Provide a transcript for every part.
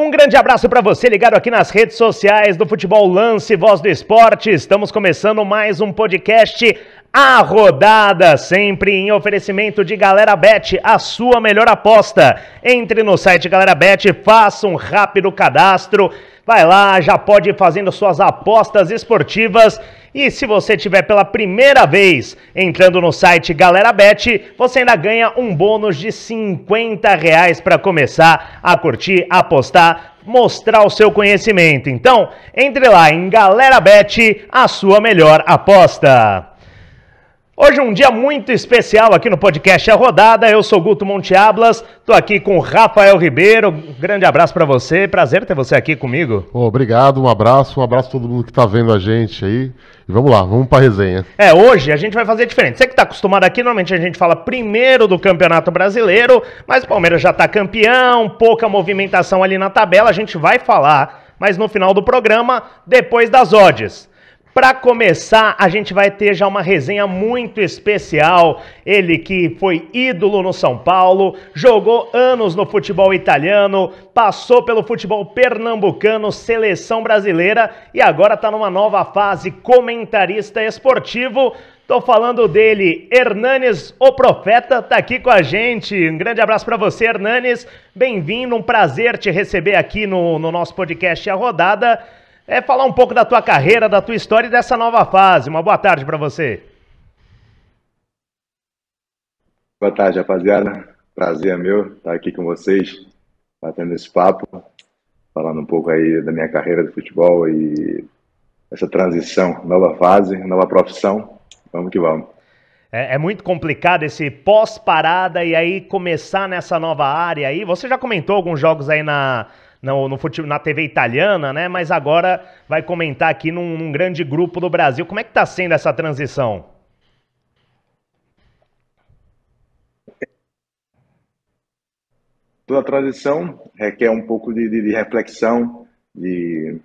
Um grande abraço para você ligado aqui nas redes sociais do Futebol Lance, Voz do Esporte. Estamos começando mais um podcast A Rodada, sempre em oferecimento de Galera Bet, a sua melhor aposta. Entre no site Galera Bet, faça um rápido cadastro. Vai lá, já pode ir fazendo suas apostas esportivas. E se você tiver pela primeira vez entrando no site Galera Bet, você ainda ganha um bônus de R$50 para começar a curtir, apostar, mostrar o seu conhecimento. Então, entre lá em Galera Bet, a sua melhor aposta. Hoje é um dia muito especial aqui no podcast A Rodada. Eu sou Guto Monteablas, tô aqui com o Rafael Ribeiro. Grande abraço para você, prazer ter você aqui comigo. Obrigado, um abraço a todo mundo que tá vendo a gente aí. E vamos lá, vamos pra resenha. Hoje a gente vai fazer diferente. Você que tá acostumado aqui, normalmente a gente fala primeiro do Campeonato Brasileiro, mas o Palmeiras já tá campeão, pouca movimentação ali na tabela, a gente vai falar, mas no final do programa, depois das odds. Para começar, a gente vai ter já uma resenha muito especial. Ele que foi ídolo no São Paulo, jogou anos no futebol italiano, passou pelo futebol pernambucano, seleção brasileira e agora está numa nova fase, comentarista esportivo. Tô falando dele, Hernanes, o Profeta, tá aqui com a gente. Um grande abraço para você, Hernanes. Bem-vindo, um prazer te receber aqui no nosso podcast A Rodada. Falar um pouco da tua carreira, da tua história e dessa nova fase. Uma boa tarde para você. Boa tarde, rapaziada. Prazer é meu estar aqui com vocês, batendo esse papo, falando um pouco aí da minha carreira de futebol e essa transição, nova fase, nova profissão. Vamos que vamos. É muito complicado esse pós-parada e aí começar nessa nova área aí. Você já comentou alguns jogos aí na TV italiana, né? Mas agora vai comentar aqui num grande grupo do Brasil. Como é que tá sendo essa transição? Toda transição requer um pouco de reflexão, de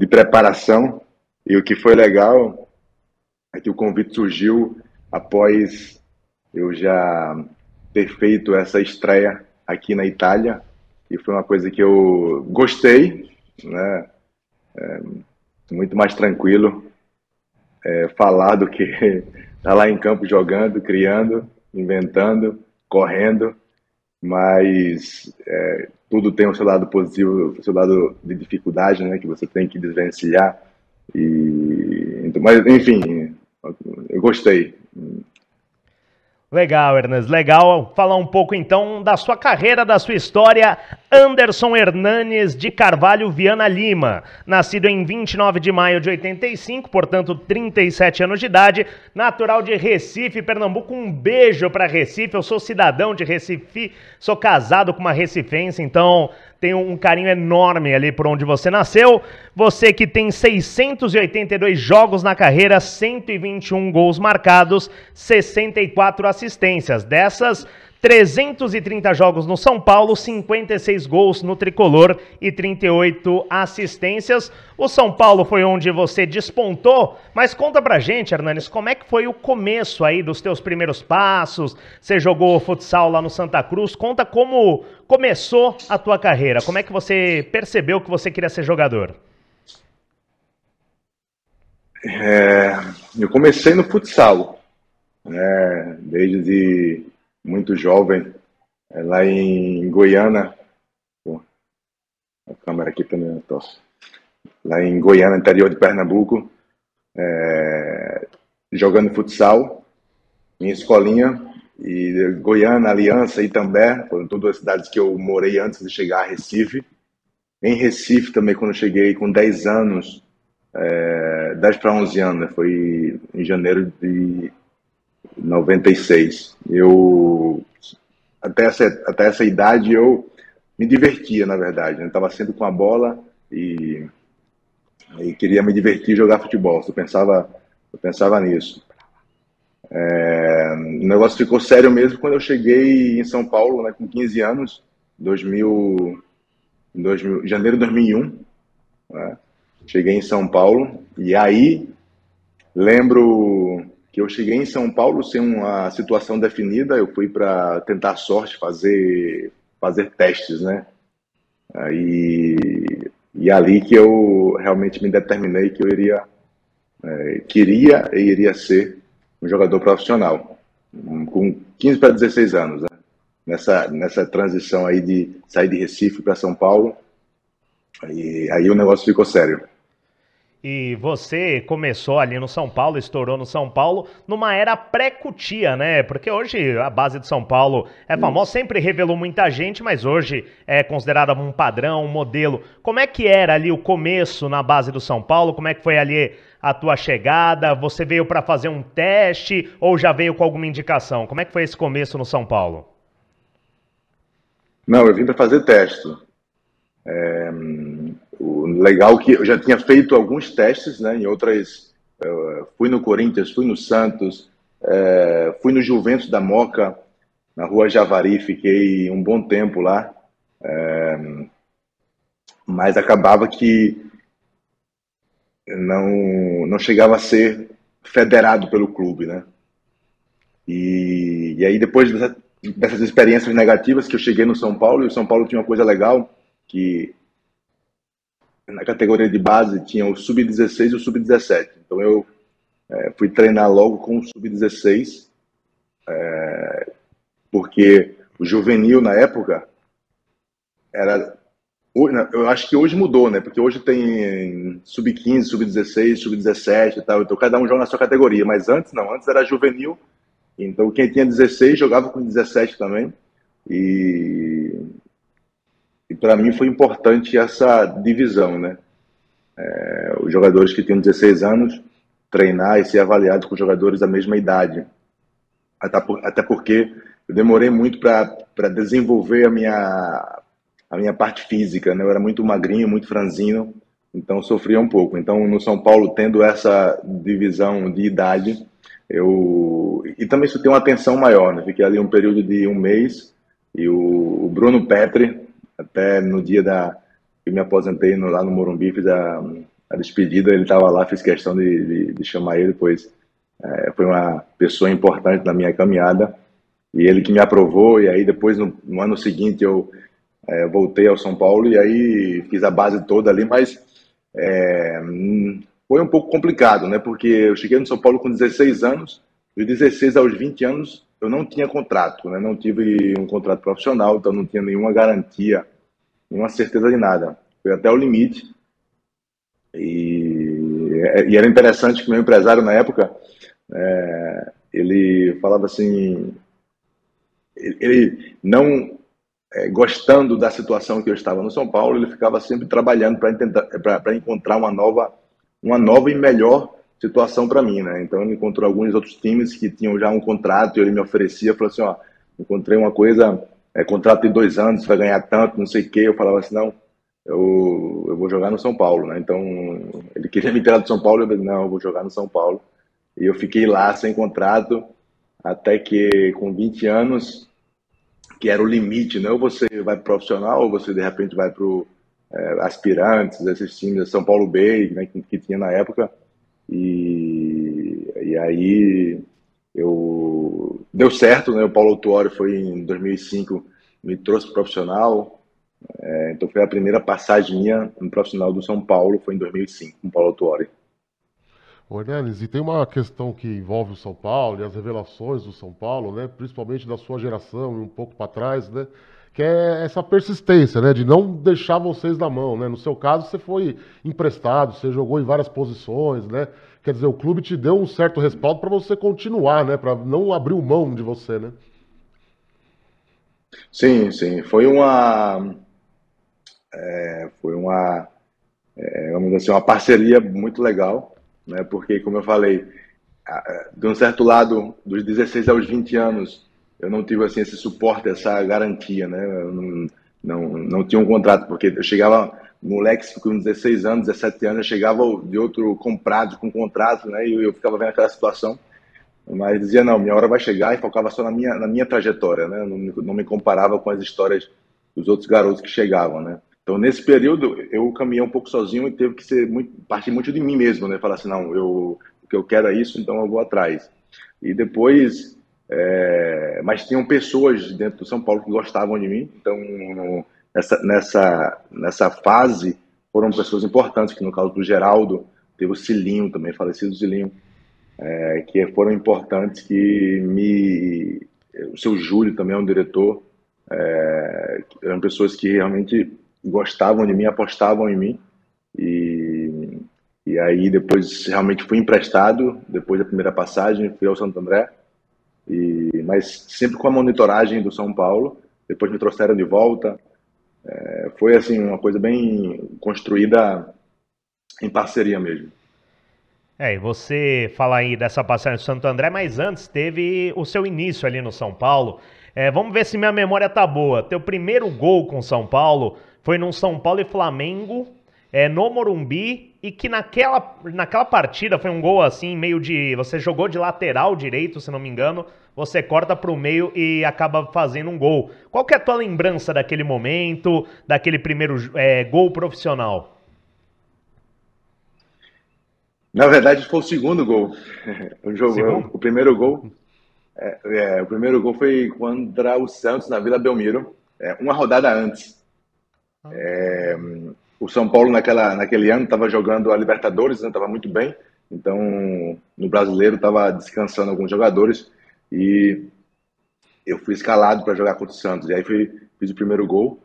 preparação. E o que foi legal é que o convite surgiu após eu já ter feito essa estreia aqui na Itália, e foi uma coisa que eu gostei, né? Muito mais tranquilo falar do que estar lá em campo jogando, criando, inventando, correndo, mas tudo tem o seu lado positivo, o seu lado de dificuldade, né? Que você tem que desvencilhar, mas enfim, eu gostei. Legal, Hernanes, legal. Falar um pouco então da sua carreira, da sua história. Anderson Hernanes de Carvalho Viana Lima, nascido em 29 de maio de 85, portanto 37 anos de idade, natural de Recife, Pernambuco. Um beijo para Recife, eu sou cidadão de Recife, sou casado com uma recifense, então tenho um carinho enorme ali por onde você nasceu. Você que tem 682 jogos na carreira, 121 gols marcados, 64 assistências. Dessas, 330 jogos no São Paulo, 56 gols no Tricolor e 38 assistências. O São Paulo foi onde você despontou, mas conta pra gente, Hernanes, como é que foi o começo aí dos teus primeiros passos? Você jogou futsal lá no Santa Cruz, conta como começou a tua carreira, como é que você percebeu que você queria ser jogador? Eu comecei no futsal, né, desde muito jovem, lá em Goiânia. Pô, a câmera aqui também tosse. Lá em Goiânia, interior de Pernambuco, jogando futsal em escolinha, e Goiânia, Aliança e Itambé, foram todas as cidades que eu morei antes de chegar a Recife. Em Recife também, quando eu cheguei com 10 anos, 10 para 11 anos, né, foi em janeiro de 96. Até essa idade eu me divertia, na verdade. Eu estava sempre com a bola e queria me divertir e jogar futebol. Eu pensava nisso. O negócio ficou sério mesmo quando eu cheguei em São Paulo, né, com 15 anos, janeiro de 2001. Né, cheguei em São Paulo e aí lembro que eu cheguei em São Paulo sem uma situação definida. Eu fui para tentar sorte, fazer fazer testes, né? Aí, e ali que eu realmente me determinei que eu queria e iria ser um jogador profissional, com 15 para 16 anos, né? Nessa transição aí de sair de Recife para São Paulo, e aí o negócio ficou sério. E você começou ali no São Paulo, estourou no São Paulo, numa era pré-Cutia, né? Porque hoje a base de São Paulo é famosa, sempre revelou muita gente, mas hoje é considerada um padrão, um modelo. Como é que era ali o começo na base do São Paulo? Como é que foi ali a tua chegada? Você veio para fazer um teste ou já veio com alguma indicação? Como é que foi esse começo no São Paulo? Não, eu vim para fazer teste. O legal que eu já tinha feito alguns testes, né, em outras. Fui no Corinthians, fui no Santos, fui no Juventus da Moca, na Rua Javari, fiquei um bom tempo lá, mas acabava que não chegava a ser federado pelo clube, né? E aí depois dessas experiências negativas que eu cheguei no São Paulo, e o São Paulo tinha uma coisa legal, que na categoria de base tinha o Sub-16 e o Sub-17. Então eu fui treinar logo com o Sub-16, porque o juvenil na época era... Eu acho que hoje mudou, né? Porque hoje tem Sub-15, Sub-16, Sub-17 e tal. Então cada um joga na sua categoria. Mas antes não, antes era juvenil. Então quem tinha 16 jogava com 17 também. E para mim foi importante essa divisão, né? Os jogadores que tinham 16 anos treinar e ser avaliado com jogadores da mesma idade. Até porque eu demorei muito para desenvolver a minha parte física, né? Eu era muito magrinho, muito franzino, então sofria um pouco. Então no São Paulo, tendo essa divisão de idade, e também isso tem uma atenção maior, né? Fiquei ali um período de um mês, e o Bruno Petri, até no dia que me aposentei lá no Morumbi, fiz a despedida, ele estava lá, fiz questão de chamar ele, pois foi uma pessoa importante na minha caminhada, e ele que me aprovou. E aí depois, no ano seguinte, eu voltei ao São Paulo, e aí fiz a base toda ali, mas foi um pouco complicado, né? Porque eu cheguei no São Paulo com 16 anos, dos 16 aos 20 anos eu não tinha contrato, né? Não tive um contrato profissional, então não tinha nenhuma garantia, nenhuma certeza de nada. Foi até o limite. E era interessante que meu empresário na época, ele falava assim, ele não gostando da situação que eu estava no São Paulo, ele ficava sempre trabalhando para encontrar uma nova e melhor situação para mim, né? Então ele encontrou alguns outros times que tinham já um contrato, e ele me oferecia, falou assim, ó, encontrei uma coisa, contrato de 2 anos, você vai ganhar tanto, não sei o quê. Eu falava assim, não, eu vou jogar no São Paulo, né? Então ele queria me tirar do São Paulo, eu falei, não, eu vou jogar no São Paulo. E eu fiquei lá sem contrato, até que com 20 anos, que era o limite, né? Ou você vai pro profissional, ou você de repente vai pro aspirantes, esses times, São Paulo Bay, né, que tinha na época. E aí deu certo, né? O Paulo Autuori foi em 2005, me trouxe pro profissional. Então foi a primeira passagem minha no profissional do São Paulo, foi em 2005, com o Paulo Autuori. Ô, Hernanes, e tem uma questão que envolve o São Paulo e as revelações do São Paulo, né, principalmente da sua geração e um pouco para trás, né, que é essa persistência, né, de não deixar vocês na mão, né. No seu caso, você foi emprestado, você jogou em várias posições, né. Quer dizer, o clube te deu um certo respaldo para você continuar, né, para não abrir mão de você, né. Sim, sim, vamos dizer assim, uma parceria muito legal, né? Porque, como eu falei, de um certo lado, dos 16 aos 20 anos, eu não tive assim esse suporte, essa garantia, né? Eu não tinha um contrato, porque eu chegava, moleques com 16 anos, 17 anos, eu chegava de outro comprado com contrato, né? E eu ficava vendo aquela situação, mas dizia, não, minha hora vai chegar, e focava só na minha trajetória, né? Não me comparava com as histórias dos outros garotos que chegavam, né? Então, nesse período, eu caminhei um pouco sozinho e teve que partir muito de mim mesmo, né? Falar assim, não, o que eu quero é isso, então eu vou atrás. E depois, mas tinham pessoas dentro do São Paulo que gostavam de mim, então nessa fase foram pessoas importantes, que no caso do Geraldo, teve o Cilinho também, falecido Cilinho, que foram importantes, o seu Júlio também é um diretor, eram pessoas que realmente gostavam de mim, apostavam em mim, e, e aí depois realmente fui emprestado, depois da primeira passagem, fui ao Santo André, mas sempre com a monitoragem do São Paulo, depois me trouxeram de volta, foi assim uma coisa bem construída em parceria mesmo. E você fala aí dessa passagem do Santo André, mas antes teve o seu início ali no São Paulo. Vamos ver se minha memória tá boa. Teu primeiro gol com São Paulo foi num São Paulo e Flamengo, no Morumbi, e que naquela partida foi um gol assim, meio de... Você jogou de lateral direito, se não me engano, você corta pro meio e acaba fazendo um gol. Qual que é a tua lembrança daquele momento, daquele primeiro gol profissional? Na verdade, foi o segundo gol. Segundo? O primeiro gol foi contra o Santos na Vila Belmiro, uma rodada antes. O São Paulo naquele ano estava jogando a Libertadores, estava muito bem. Então, no Brasileiro estava descansando alguns jogadores e eu fui escalado para jogar contra o Santos. E aí fiz o primeiro gol.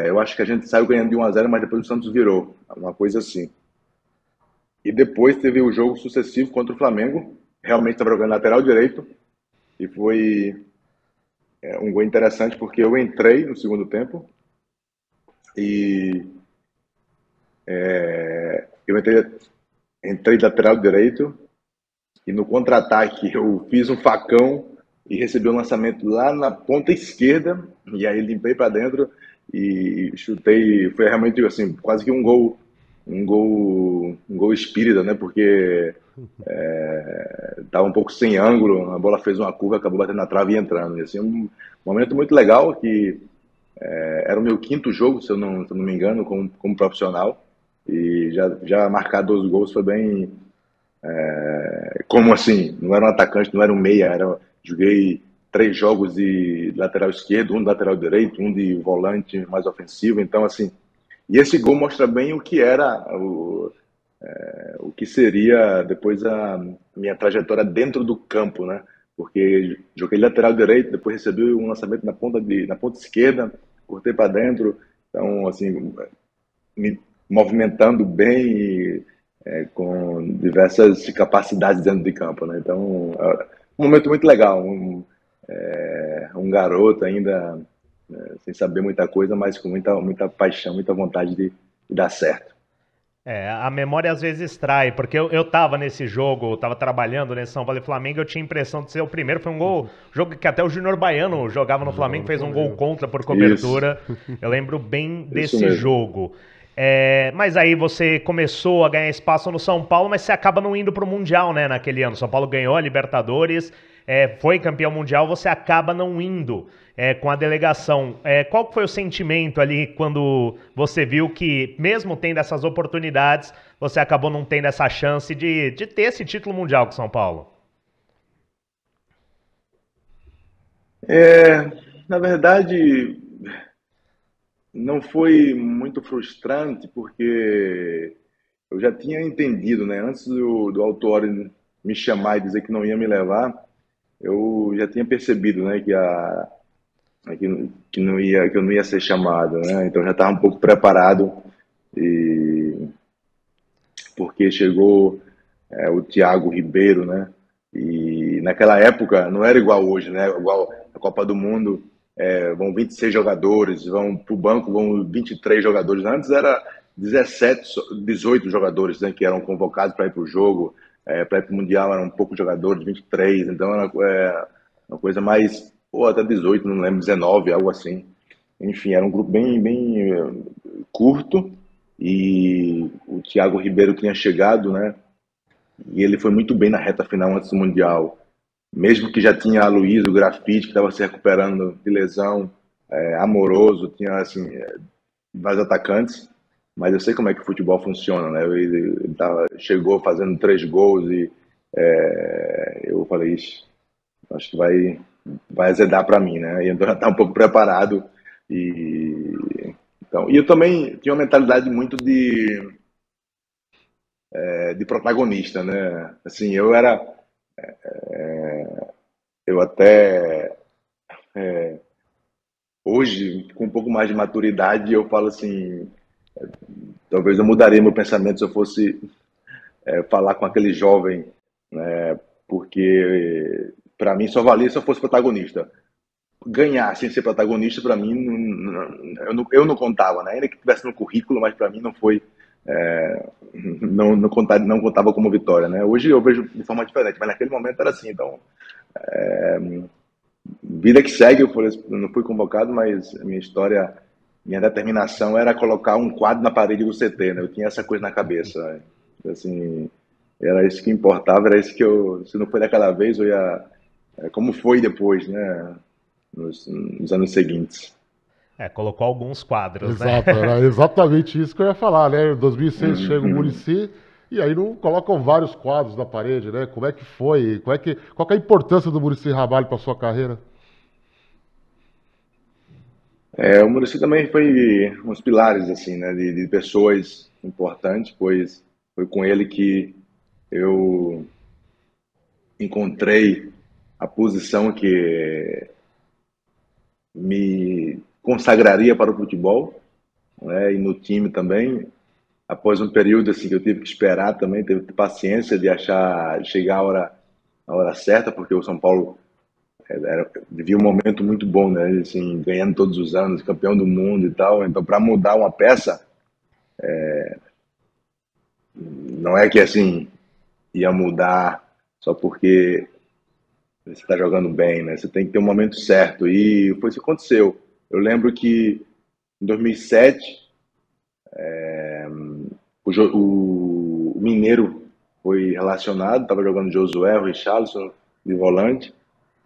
Eu acho que a gente saiu ganhando de 1-0, mas depois o Santos virou, uma coisa assim. E depois teve o jogo sucessivo contra o Flamengo. Realmente estava jogando lateral direito. E foi um gol interessante porque eu entrei no segundo tempo. E eu entrei de lateral direito. E no contra-ataque eu fiz um facão e recebi um lançamento lá na ponta esquerda. E aí limpei para dentro e chutei. Foi realmente assim, quase que um gol espírita, né? Porque estava um pouco sem ângulo, a bola fez uma curva, acabou batendo na trave e entrando. E, assim, um momento muito legal que era o meu quinto jogo, se eu não me engano, como profissional. E já marcar 12 gols foi bem. Como assim? Não era um atacante, não era um meia, joguei 3 jogos de lateral esquerdo, um de lateral direito, um de volante mais ofensivo. Então, assim, e esse gol mostra bem o que era, o que seria depois a minha trajetória dentro do campo, né? Porque joguei lateral direito, depois recebi um lançamento na ponta esquerda, cortei para dentro, então assim, me movimentando bem e com diversas capacidades dentro de campo, né? Então, um momento muito legal, um garoto ainda sem saber muita coisa, mas com muita paixão, muita vontade de dar certo. A memória às vezes trai, porque eu tava nesse jogo, eu tava trabalhando nesse São Paulo e Flamengo, eu tinha a impressão de ser o primeiro, foi um jogo que até o Júnior Baiano jogava no Flamengo, fez um gol contra por Isso, cobertura, eu lembro bem isso desse mesmo. jogo. Mas aí você começou a ganhar espaço no São Paulo, mas você acaba não indo pro Mundial, né, naquele ano. São Paulo ganhou a Libertadores, foi campeão mundial, você acaba não indo com a delegação. Qual que foi o sentimento ali quando você viu que, mesmo tendo essas oportunidades, você acabou não tendo essa chance de ter esse título mundial com São Paulo? Na verdade, não foi muito frustrante, porque eu já tinha entendido, né? Antes do Autuori me chamar e dizer que não ia me levar, eu já tinha percebido, né, que eu não ia ser chamado, né? Então já estava um pouco preparado, e porque chegou o Thiago Ribeiro, né? E naquela época não era igual hoje, né? Igual a Copa do Mundo, vão 26 jogadores, vão para o banco vão 23 jogadores. Antes era 17, 18 jogadores, né, que eram convocados para ir para o jogo, para ir para o Mundial eram poucos jogadores, 23, então era uma coisa mais, ou até 18, não lembro, 19, algo assim. Enfim, era um grupo bem curto, e o Thiago Ribeiro tinha chegado, né? E ele foi muito bem na reta final antes do Mundial. Mesmo que já tinha a Luiz, o Grafite, que estava se recuperando de lesão, Amoroso, tinha assim, vários atacantes, mas eu sei como é que o futebol funciona, né? Chegou fazendo 3 gols e eu falei, "Ixi, Acho que vai azedar para mim, né? E então já tá um pouco preparado e então, e eu também tinha uma mentalidade muito de protagonista, né? Assim, eu até hoje, com um pouco mais de maturidade, eu falo assim, talvez eu mudaria meu pensamento se eu fosse falar com aquele jovem, né? Porque para mim só valia se eu fosse protagonista. Ganhar sem ser protagonista, para mim, eu não contava, né? Ainda que tivesse no currículo, mas para mim não foi. Não contava como vitória, né? Hoje eu vejo de forma diferente, mas naquele momento era assim. Então, vida que segue, eu não fui convocado, mas a minha história, minha determinação era colocar um quadro na parede do CT, né? Eu tinha essa coisa na cabeça, né? Assim, era isso que importava, era isso que se não foi daquela vez, eu ia, como foi depois, né? Nos anos seguintes. Colocou alguns quadros, né? Exato, era exatamente isso que eu ia falar, né? Em 2006 chega o Uhum. Muricy e aí não colocam vários quadros na parede, né? Como é que foi? Qual que é a importância do Muricy Ramalho para sua carreira? O Muricy também foi uns pilares, assim, né? De pessoas importantes, pois foi com ele que eu encontrei a posição que me consagraria para o futebol, né? E no time também, após um período assim que eu tive que esperar também, teve paciência de chegar a hora certa, porque o São Paulo vivia um momento muito bom, né? Assim, ganhando todos os anos, campeão do mundo e tal. Então, para mudar uma peça, não é que assim ia mudar só porque você está jogando bem, né? Você tem que ter um momento certo. E foi isso que aconteceu. Eu lembro que em 2007 o Mineiro foi relacionado, estava jogando Josué, o Richarlison de volante.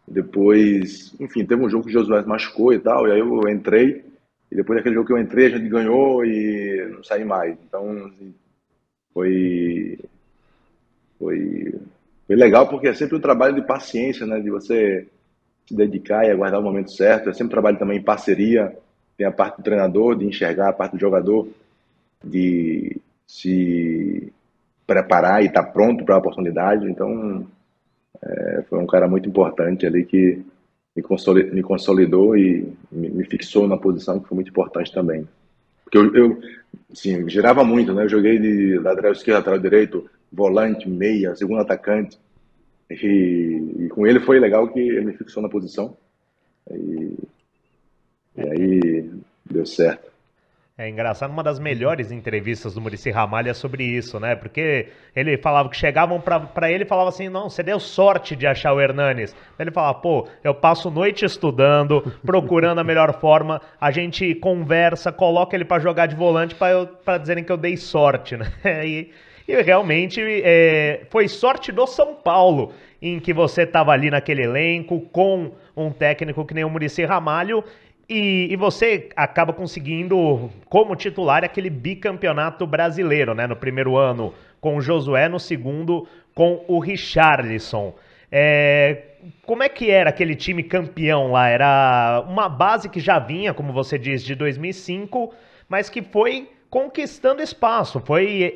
Depois, enfim, teve um jogo que o Josué se machucou e tal, e aí eu entrei, e depois daquele jogo que eu entrei, a gente ganhou e não saí mais. Então, assim, foi, foi, foi legal porque é sempre um trabalho de paciência, né? De você se dedicar e aguardar o momento certo. É sempre um trabalho também em parceria, tem a parte do treinador, de enxergar a parte do jogador, de se preparar e estar pronto para a oportunidade. Então, foi um cara muito importante ali que me consolidou e me fixou na posição que foi muito importante também. Porque assim, girava muito, né? Eu joguei de lateral esquerdo, lateral direito, volante, meia, segundo atacante. E com ele foi legal que ele me fixou na posição. E aí deu certo. É engraçado, uma das melhores entrevistas do Muricy Ramalho é sobre isso, né? Porque ele falava que chegavam pra ele e falavam assim, não, você deu sorte de achar o Hernanes. Ele falava, pô, eu passo noite estudando, procurando a melhor forma, a gente conversa, coloca ele pra jogar de volante pra dizerem que eu dei sorte, né? E realmente foi sorte do São Paulo em que você estava ali naquele elenco com um técnico que nem o Muricy Ramalho e você acaba conseguindo, como titular, aquele bicampeonato brasileiro, né? No primeiro ano com o Josué, no segundo com o Richarlison. Como é que era aquele time campeão lá? Era uma base que já vinha, como você diz, de 2005, mas que foi conquistando espaço, foi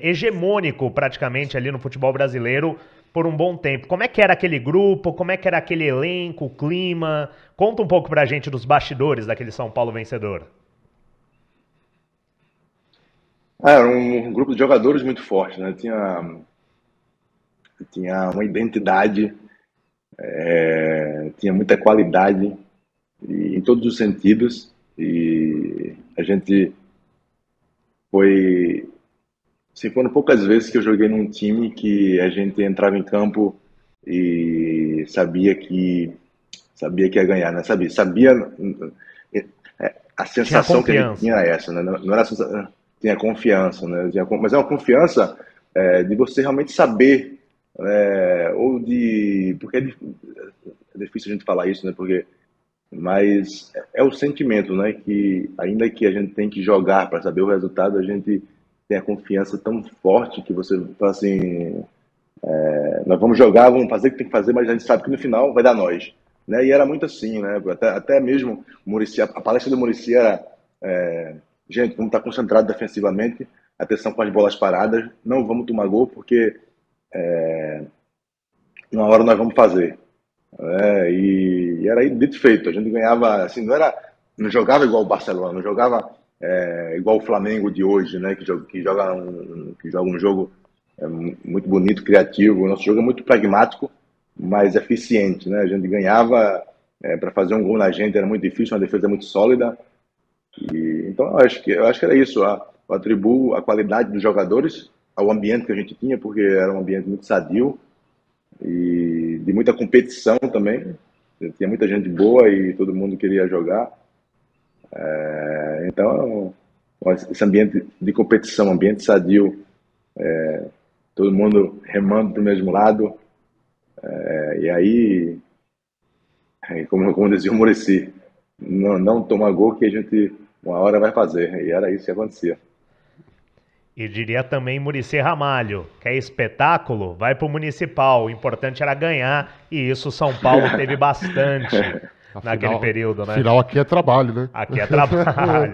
hegemônico praticamente ali no futebol brasileiro por um bom tempo. Como é que era aquele grupo? Como é que era aquele elenco, o clima? Conta um pouco pra gente dos bastidores daquele São Paulo vencedor. Era um grupo de jogadores muito forte, né? Tinha uma identidade, tinha muita qualidade em todos os sentidos. E a gente foi. Assim, foram poucas vezes que eu joguei num time que a gente entrava em campo e sabia que ia ganhar, né? Sabia a Tinha sensação que a gente tinha confiança. era essa, né? Não era tinha confiança, né? Mas é uma confiança de você realmente saber, ou de porque é difícil a gente falar isso, né? Porque mas é o sentimento, né? Que ainda que a gente tem que jogar para saber o resultado, a gente tem a confiança tão forte que você fala assim, Nós vamos jogar, vamos fazer o que tem que fazer, mas a gente sabe que no final vai dar nós. Né? E era muito assim, né? Até mesmo o Muricy, a palestra do Muricy era: gente, vamos estar concentrados defensivamente, atenção com as bolas paradas, não vamos tomar gol, porque uma hora nós vamos fazer. E era dito e feito. A gente ganhava, assim, não jogava igual o Barcelona, não jogava igual o Flamengo de hoje, né? Que joga um jogo muito bonito, criativo. O nosso jogo é muito pragmático, mas eficiente, né? A gente ganhava, para fazer um gol na gente era muito difícil, uma defesa muito sólida. Então eu acho que era isso. Eu atribuo a qualidade dos jogadores ao ambiente que a gente tinha, porque era um ambiente muito sadio e de muita competição também. Tinha muita gente boa e todo mundo queria jogar. Então, esse ambiente de competição, ambiente sadio, todo mundo remando para o mesmo lado. E aí, como dizia o Muricy, não toma gol que a gente uma hora vai fazer. E era isso que acontecia. E diria também Muricy Ramalho, que é espetáculo, vai pro Municipal. O importante era ganhar, e isso o São Paulo teve bastante naquele período, né? Afinal, aqui é trabalho, né? Aqui é trabalho.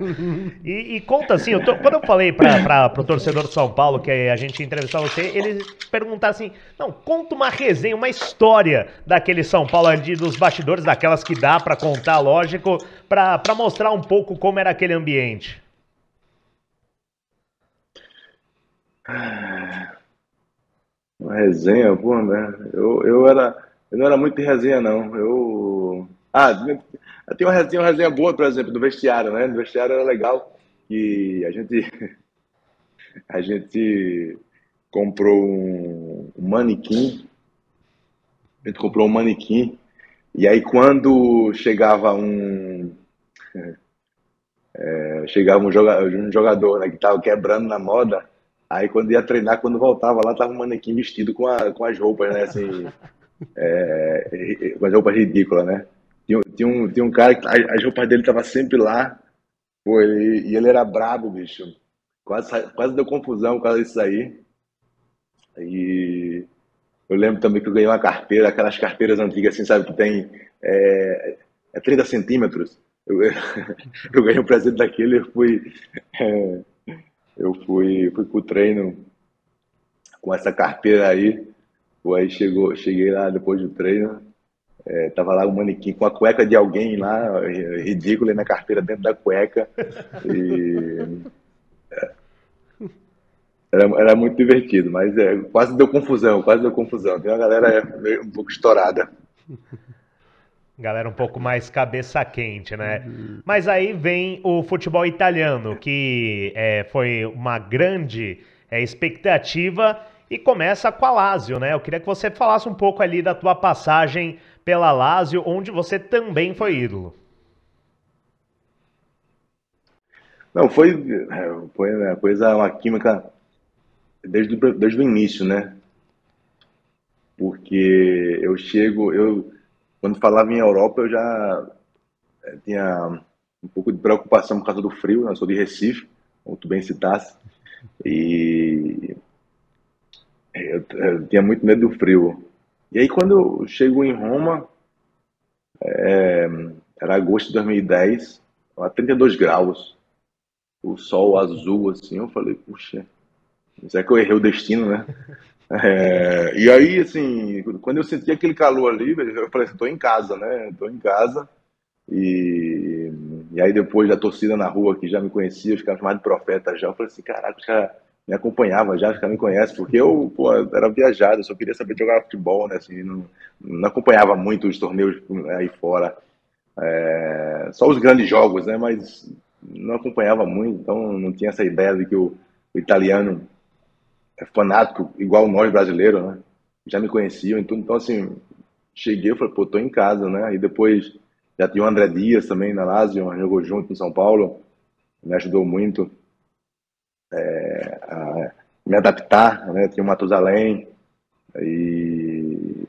E conta assim, quando eu falei pro torcedor do São Paulo que a gente ia entrevistar você, ele perguntar assim, não, conta uma resenha, uma história daquele São Paulo ali, dos bastidores, daquelas que dá pra contar, lógico, pra mostrar um pouco como era aquele ambiente. Uma resenha, pô, né? Eu não era muito de resenha, não. Tem uma resenha boa, por exemplo, do vestiário, né? No vestiário era legal que a gente comprou um manequim. A gente comprou um manequim. E aí quando chegava um jogador, né, que tava quebrando na moda. Aí quando ia treinar, quando voltava lá, tava um manequim vestido com as roupas, né? Assim, com as roupas ridículas, né? Tinha um cara que as roupas dele tava sempre lá, pô, e ele era brabo, bicho. Quase deu confusão por causa disso aí. E eu lembro também que eu ganhei uma carteira, aquelas carteiras antigas, assim, sabe, que tem 30 centímetros. Eu ganhei um presente daquele, é, eu fui pro treino com essa carteira aí. Pô, aí cheguei lá depois do treino, tava lá um manequim com a cueca de alguém lá, ridículo, e minha carteira dentro da cueca. E era muito divertido, mas quase deu confusão, quase deu confusão. Tem uma galera meio um pouco estourada. Galera um pouco mais cabeça quente, né? Mas aí vem o futebol italiano, que foi uma grande expectativa e começa com a Lazio, né? Eu queria que você falasse um pouco ali da tua passagem pela Lazio, onde você também foi ídolo. Não, foi uma coisa, uma química desde o início, né? Porque quando falava em Europa, eu já tinha um pouco de preocupação por causa do frio, né? Eu sou de Recife, como tu bem citasse, e eu tinha muito medo do frio. E aí quando eu chego em Roma, era agosto de 2010, a 32 graus, o sol azul, assim, eu falei, puxa, será que eu errei o destino, né? E aí, assim, quando eu senti aquele calor ali, eu falei assim, tô em casa, né? Tô em casa. E aí depois da torcida na rua que já me conhecia, os caras chamavam de profeta já, eu falei assim, caraca, os caras me acompanhavam já, os caras me conhecem, porque eu, pô, era viajado, eu só queria saber jogar futebol, né? Assim, não acompanhava muito os torneios aí fora. Só os grandes jogos, né? Mas não acompanhava muito, então não tinha essa ideia de que o italiano é fanático, igual nós brasileiros, né? Já me conheciam e tudo, então assim, cheguei, eu falei, pô, tô em casa, né? E depois já tinha o André Dias também na Lazio, jogou junto em São Paulo, me ajudou muito a me adaptar, né? Tinha o Matusalém, e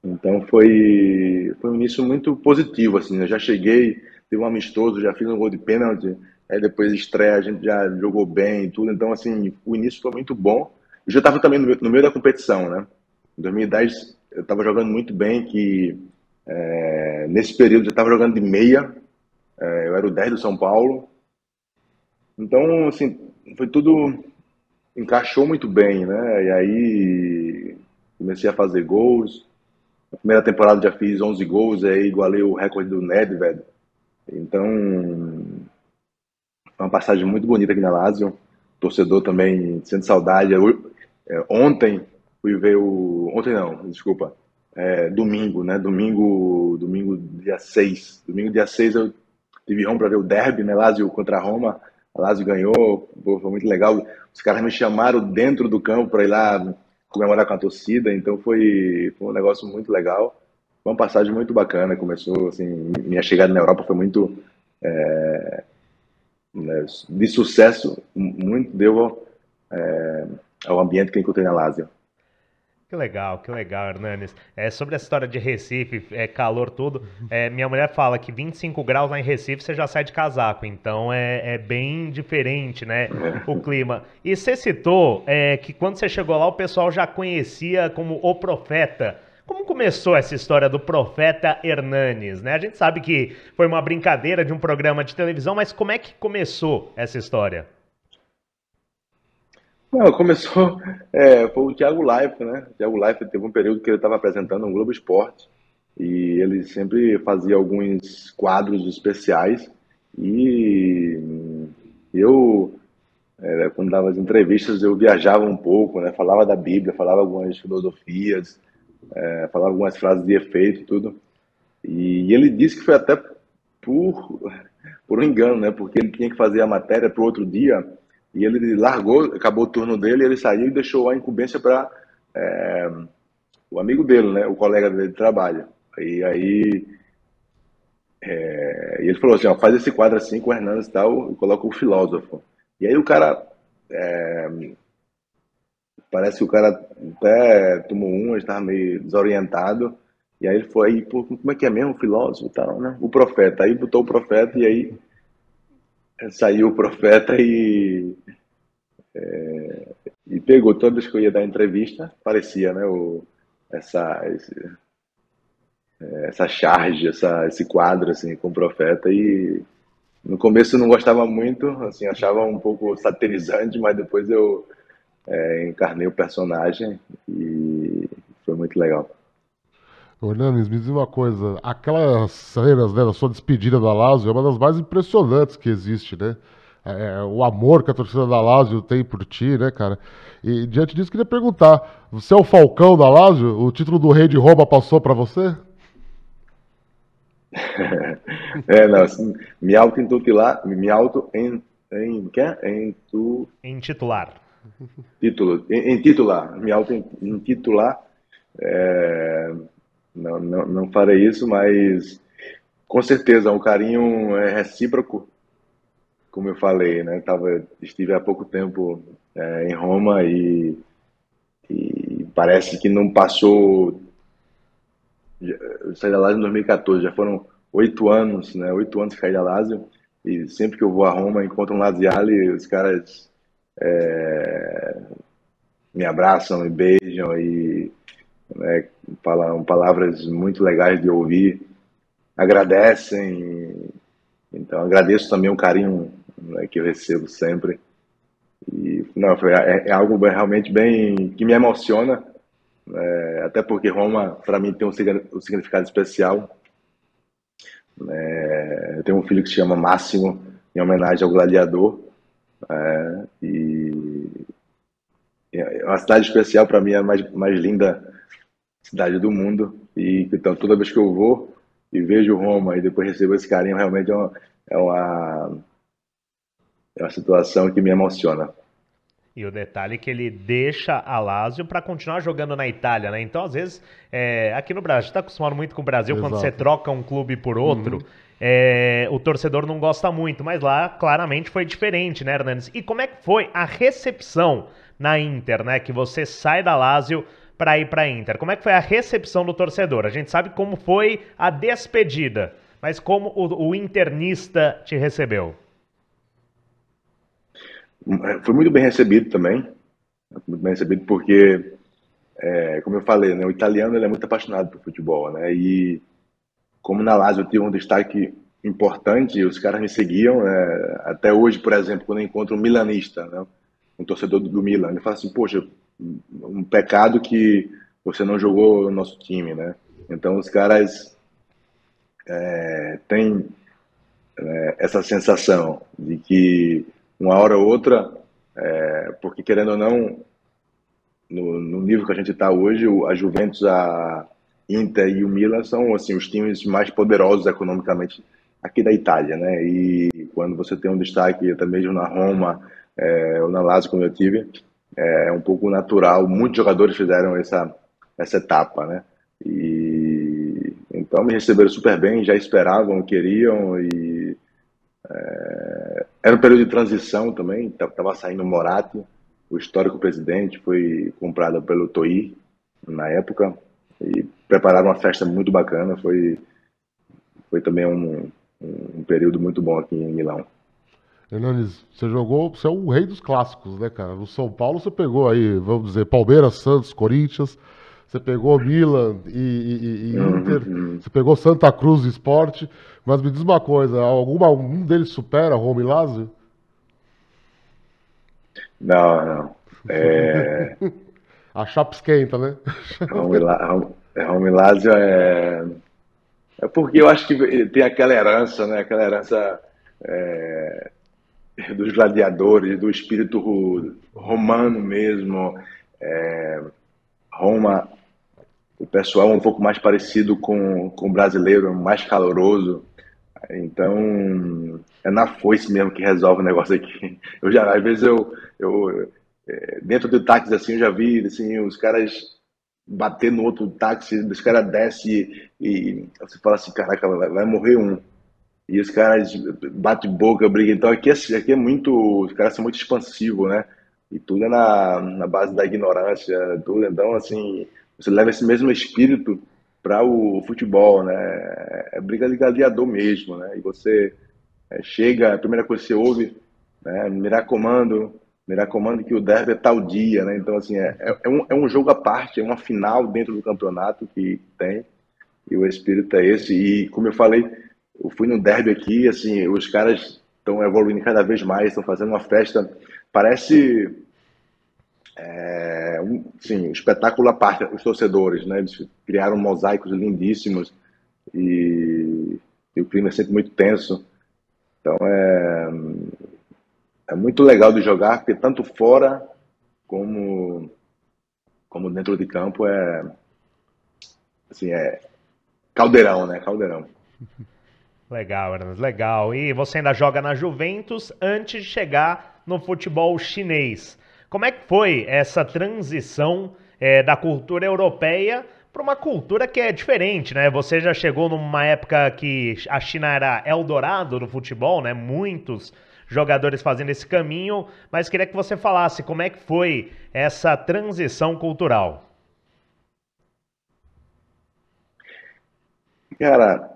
então foi um início muito positivo, assim, eu já cheguei, teve um amistoso, já fiz um gol de pênalti, aí depois de estreia a gente já jogou bem e tudo, então assim, o início foi muito bom, Eu já estava também no meio da competição, né? Em 2010 eu estava jogando muito bem, que nesse período eu estava jogando de meia, eu era o 10 do São Paulo. Então, assim, foi tudo, encaixou muito bem, né? E aí comecei a fazer gols. Na primeira temporada já fiz 11 gols, aí igualei o recorde do Nedved. Então, foi uma passagem muito bonita aqui na Lazio. Torcedor também sente saudade. Ontem fui ver o. Ontem não, desculpa. Domingo, né? Domingo dia 6. Domingo dia 6 eu tive Roma para ver o derby, né? Lazio contra a Roma. A Lazio ganhou, pô, foi muito legal. Os caras me chamaram dentro do campo para ir lá comemorar com a torcida, então foi um negócio muito legal. Foi uma passagem muito bacana. Começou, assim, minha chegada na Europa foi muito, né, de sucesso, muito devo ao ambiente que eu encontrei na Lazio. Que legal, Hernanes. Sobre essa história de Recife, calor, tudo, minha mulher fala que 25 graus lá em Recife você já sai de casaco, então é bem diferente, né, o clima. E você citou que quando você chegou lá o pessoal já conhecia como o Profeta. Como começou essa história do Profeta Hernanes, né? A gente sabe que foi uma brincadeira de um programa de televisão, mas como é que começou essa história? Não, começou, foi o Thiago Leifert, né? O Thiago Leifert teve um período que ele estava apresentando no Globo Esporte e ele sempre fazia alguns quadros especiais e eu, quando dava as entrevistas, eu viajava um pouco, né? Falava da Bíblia, falava algumas filosofias, falava algumas frases de efeito, tudo. E ele disse que foi até por, por um engano, né? Porque ele tinha que fazer a matéria para o outro dia e ele largou, acabou o turno dele, ele saiu e deixou a incumbência para o amigo dele, né? O colega dele de trabalho. E aí e ele falou assim, ó, faz esse quadro assim com o Hernandes e tal, e coloca o filósofo. E aí o cara, parece que o cara até tomou um, estava meio desorientado. E aí ele foi aí, pô, como é que é mesmo o filósofo e tal, né? O profeta. Aí botou o profeta e aí saiu o profeta e pegou toda vez que eu ia dar entrevista, parecia, né? Essa, esse- essa charge, esse quadro, assim, com o profeta. E no começo eu não gostava muito, assim, achava um pouco satirizante, mas depois eu encarnei o personagem e foi muito legal. Ô, Hernanes, me diz uma coisa, aquelas cenas, né, da sua despedida da Lazio é uma das mais impressionantes que existe, né? O amor que a torcida da Lazio tem por ti, né, cara? E diante disso, queria perguntar, você é o Falcão da Lazio? O título do Rei de Roma passou pra você? Não, assim, me auto em, quê? Em titular. Em titular, me auto intitular, é, não farei isso, mas com certeza o carinho é recíproco, como eu falei, né? Estive há pouco tempo em Roma e parece que não passou. Eu saí da Lazio em 2014, já foram 8 anos, né? 8 anos que saí da Lazio e sempre que eu vou a Roma encontro um Laziale, os caras me abraçam, me beijam e, né, falam palavras muito legais de ouvir, agradecem. Então agradeço também o carinho, né, que eu recebo sempre. E não, é algo realmente bem que me emociona, até porque Roma para mim tem um significado especial. Eu tenho um filho que se chama Máximo, em homenagem ao gladiador, e é uma cidade especial para mim, é a mais linda cidade do mundo. E então toda vez que eu vou e vejo Roma e depois recebo esse carinho, realmente é uma, é uma situação que me emociona. E o detalhe é que ele deixa a Lazio para continuar jogando na Itália, né? Então, às vezes, aqui no Brasil, a gente está acostumado muito com o Brasil, quando você Exato. troca um clube por outro, o torcedor não gosta muito, mas lá claramente foi diferente, né, Hernandes? E como é que foi a recepção na Inter, né? Que você sai da Lazio para ir para a Inter. Como é que foi a recepção do torcedor? A gente sabe como foi a despedida, mas como o internista te recebeu? Foi muito bem recebido também. muito bem recebido porque, como eu falei, né, o italiano ele é muito apaixonado por futebol, né? E como na Lazio eu tive um destaque importante, os caras me seguiam, né? Até hoje, por exemplo, quando eu encontro um milanista, né, um torcedor do Milan, ele fala assim, poxa, um pecado que você não jogou no nosso time, né? Então os caras têm essa sensação de que uma hora ou outra, porque querendo ou não, no nível que a gente está hoje, a Juventus, a Inter e o Milan são assim os times mais poderosos economicamente aqui da Itália, né? E quando você tem um destaque até mesmo na Roma, ou na Lazio, como eu tive, é um pouco natural. Muitos jogadores fizeram essa etapa, né? E então me receberam super bem, já esperavam, queriam e era um período de transição também. Estava saindo o Moratti, o histórico presidente, foi comprado pelo Toí na época e prepararam uma festa muito bacana. Foi também um período muito bom aqui em Milão. Hernanes, você é o rei dos clássicos, né, cara? No São Paulo você pegou aí, vamos dizer, Palmeiras, Santos, Corinthians, você pegou Milan e Inter, você pegou Santa Cruz e Sport, mas me diz uma coisa, algum deles supera Roma e Lazio? Não, não. A chapa esquenta, né? Roma e Lazio é porque eu acho que tem aquela herança, né? Aquela herança dos gladiadores, do espírito romano mesmo. Roma, o pessoal é um pouco mais parecido com o brasileiro, mais caloroso. Então, é na foice mesmo que resolve o negócio aqui. Às vezes, dentro do táxi, assim, eu já vi, assim, os caras bater no outro táxi, os caras descem e você fala assim, caraca, vai morrer um. E os caras batem boca, brigam. Então, aqui é muito, os caras são muito expansivos, né? E tudo é na base da ignorância, tudo. Então, assim, você leva esse mesmo espírito para o futebol, né? É briga de gladiador mesmo, né? E você chega, a primeira coisa que você ouve, né? Mirar comando que o derby é tal dia, né? Então, assim, é um jogo à parte, é uma final dentro do campeonato que tem, e o espírito é esse. E, como eu falei, eu fui no derby aqui, assim, os caras estão evoluindo cada vez mais, estão fazendo uma festa, parece sim, um espetáculo à parte, os torcedores, né? Eles criaram mosaicos lindíssimos e o clima é sempre muito tenso. Então é muito legal de jogar, porque tanto fora como, como dentro de campo assim, é caldeirão, né? Caldeirão. Legal, Hernandes, legal. E você ainda joga na Juventus antes de chegar no futebol chinês. Como é que foi essa transição da cultura europeia para uma cultura que é diferente, né? Você já chegou numa época que a China era Eldorado do futebol, né? Muitos jogadores fazendo esse caminho, mas queria que você falasse como é que foi essa transição cultural. Cara,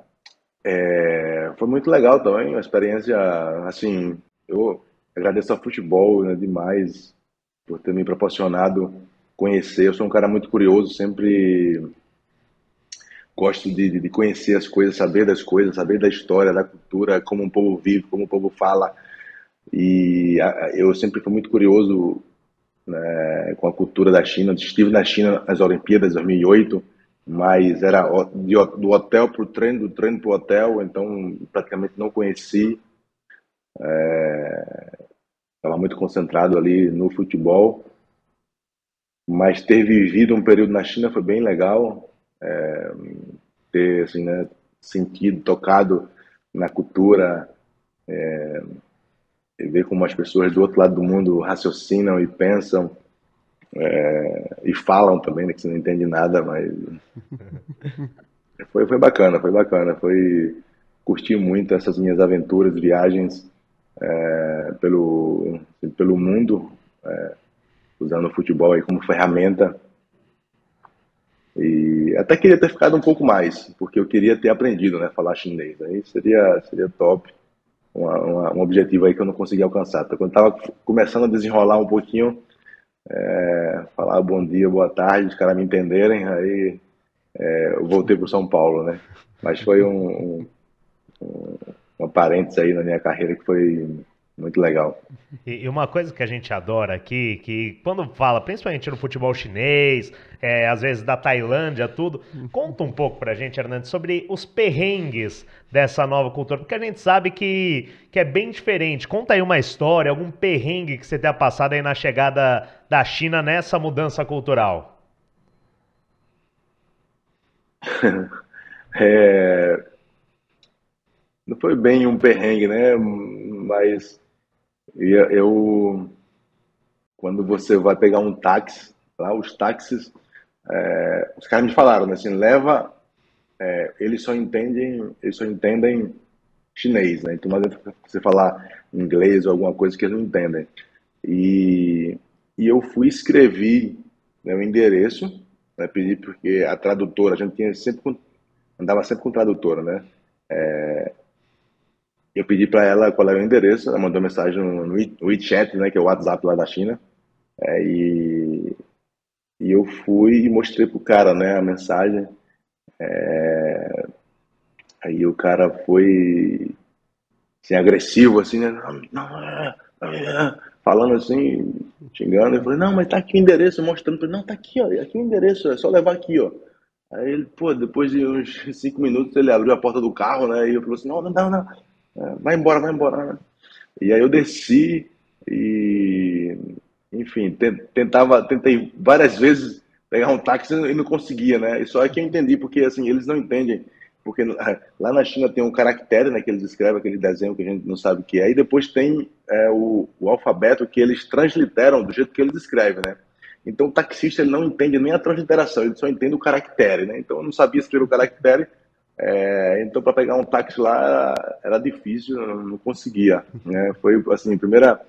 foi muito legal também, uma experiência, assim, eu agradeço ao futebol, né, demais por ter me proporcionado conhecer. Eu sou um cara muito curioso, sempre gosto de conhecer as coisas, saber das coisas, saber da história, da cultura, como um povo vive, como o povo fala. E eu sempre fui muito curioso, com a cultura da China. Estive na China nas Olimpíadas de 2008, mas era do hotel para o treino, do treino para o hotel, então praticamente não conheci. Estava muito concentrado ali no futebol, mas ter vivido um período na China foi bem legal. Ter assim, né, sentido, tocado na cultura, e ver como as pessoas do outro lado do mundo raciocinam e pensam, e falam também, né, que você não entende nada, mas foi bacana, foi bacana. Curti muito essas minhas aventuras, viagens pelo mundo, usando o futebol aí como ferramenta. E até queria ter ficado um pouco mais, porque eu queria ter aprendido, né, falar chinês. Aí seria top, um objetivo aí que eu não consegui alcançar. Então, quando estava começando a desenrolar um pouquinho, falar bom dia, boa tarde, os caras me entenderem, aí eu voltei pro São Paulo, né? Mas foi uma parênteses aí na minha carreira que foi muito legal. E uma coisa que a gente adora aqui, que quando fala, principalmente no futebol chinês, às vezes da Tailândia, tudo, conta um pouco pra gente, Hernandes, sobre os perrengues dessa nova cultura, porque a gente sabe que é bem diferente. Conta aí uma história, algum perrengue que você tenha passado aí na chegada da China nessa mudança cultural. É, não foi bem um perrengue, né? Mas eu, quando você vai pegar um táxi, lá os táxis, os caras me falaram, né, assim, leva, eles só entendem chinês, né? Então não adianta você falar inglês ou alguma coisa que eles não entendem. E, e eu fui escrevi, né, o endereço, né, pedi porque a tradutora, a gente tinha sempre andava sempre com tradutora, né? Eu pedi para ela qual era o endereço, ela mandou mensagem no WeChat, né, que é o WhatsApp lá da China, e eu fui e mostrei pro cara, né, a mensagem. Aí o cara foi assim, agressivo, assim, né? Não, não, falando assim, xingando. Eu falei, não, mas tá aqui o endereço, mostrando pra ele, não, tá aqui, ó, aqui o endereço, é só levar aqui, ó. Aí ele, pô, depois de uns 5 minutos, ele abriu a porta do carro, né? E eu falei assim, não, não, não, não, vai embora, né? E aí eu desci e, enfim, tentei várias vezes pegar um táxi e não conseguia, né? E só é que eu entendi, porque assim, eles não entendem. Porque lá na China tem um caractere, né, que eles escrevem, aquele desenho que a gente não sabe o que é, e depois tem o alfabeto que eles transliteram do jeito que eles escrevem, né? Então o taxista ele não entende nem a transliteração, ele só entende o caractere, né? Então eu não sabia escrever o caractere, então, para pegar um táxi lá era difícil, eu não conseguia. Né? Foi assim, primeira.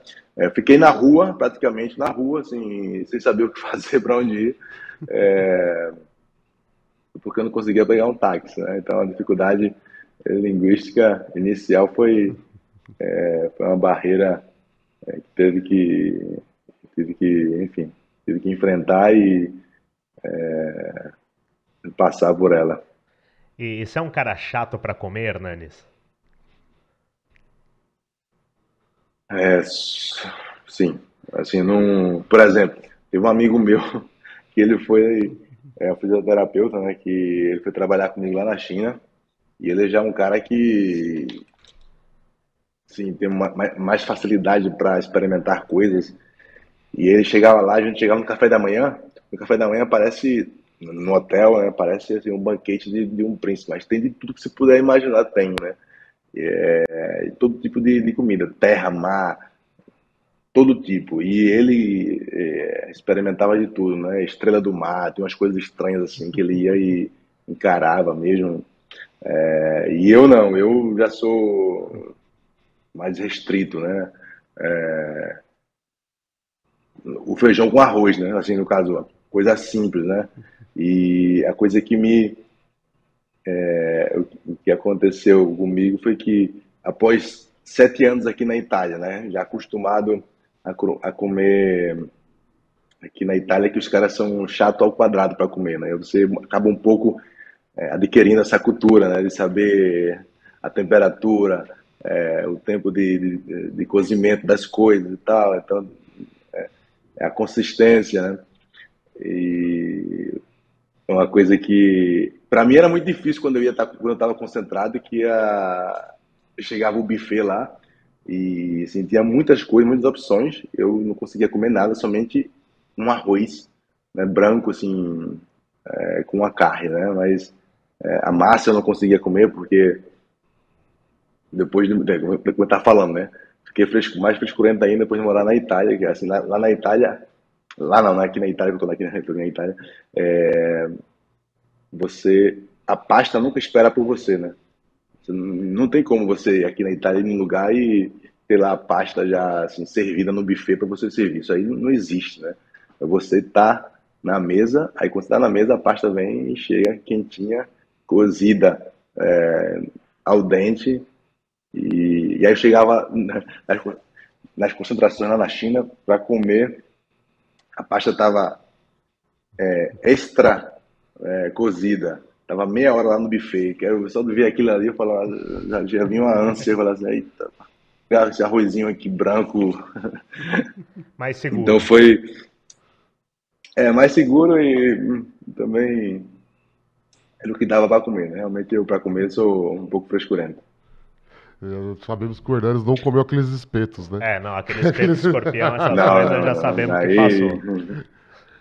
Fiquei na rua, praticamente na rua, assim, sem saber o que fazer, para onde ir, porque eu não conseguia pegar um táxi. Né? Então, a dificuldade linguística inicial foi uma barreira que enfim, tive que enfrentar e passar por ela. E você é um cara chato pra comer, Hernandes? É, sim, assim, não, por exemplo, teve um amigo meu que ele foi fisioterapeuta, né, que ele foi trabalhar comigo lá na China, e ele já é um cara que, sim, tem mais facilidade para experimentar coisas, e ele chegava lá, a gente chegava no café da manhã parece, no hotel, né, parece assim, um banquete de um príncipe, mas tem de tudo que você puder imaginar, tem, né, todo tipo de comida, terra, mar, todo tipo. E ele experimentava de tudo, né? Estrela do mar, tem umas coisas estranhas assim que ele ia e encarava mesmo. E eu não, eu já sou mais restrito, né? O feijão com arroz, né? Assim, no caso, coisa simples, né? E a coisa o que aconteceu comigo foi que após 7 anos aqui na Itália, né? Já acostumado a comer aqui na Itália que os caras são chato ao quadrado para comer, né? Você acaba um pouco adquirindo essa cultura, né? De saber a temperatura, o tempo de cozimento das coisas e tal. Então, é a consistência, né? E é uma coisa que, para mim, era muito difícil quando eu estava concentrado, chegava o buffet lá e assim, tinha muitas coisas, muitas opções. Eu não conseguia comer nada, somente um arroz, né, branco, assim, com a carne, né? Mas a massa eu não conseguia comer porque como eu estava falando, né? Fiquei mais frescurento ainda depois de morar na Itália, que assim, lá na Itália, lá não, aqui na Itália, que eu tô aqui na Itália, a pasta nunca espera por você, né? Não tem como você ir aqui na Itália ir num lugar e ter lá a pasta já assim, servida no buffet para você servir. Isso aí não existe, né? Você tá na mesa, aí quando você tá na mesa, a pasta vem e chega quentinha, cozida, ao dente. E aí eu chegava nas concentrações lá na China para comer. a pasta estava extra cozida. Tava meia hora lá no buffet. Que eu só de ver aquilo ali, eu falava, já vinha uma ânsia, eu falava assim, eita, esse arrozinho aqui branco. Mais Então seguro. foi mais seguro e também era o que dava para comer, né? Realmente eu para comer sou um pouco frescurento. Sabemos que o Hernanes não comeu aqueles espetos, né? Não, aquele espeto de escorpião, essas Não, coisas já não, não. sabemos que Aí, passou.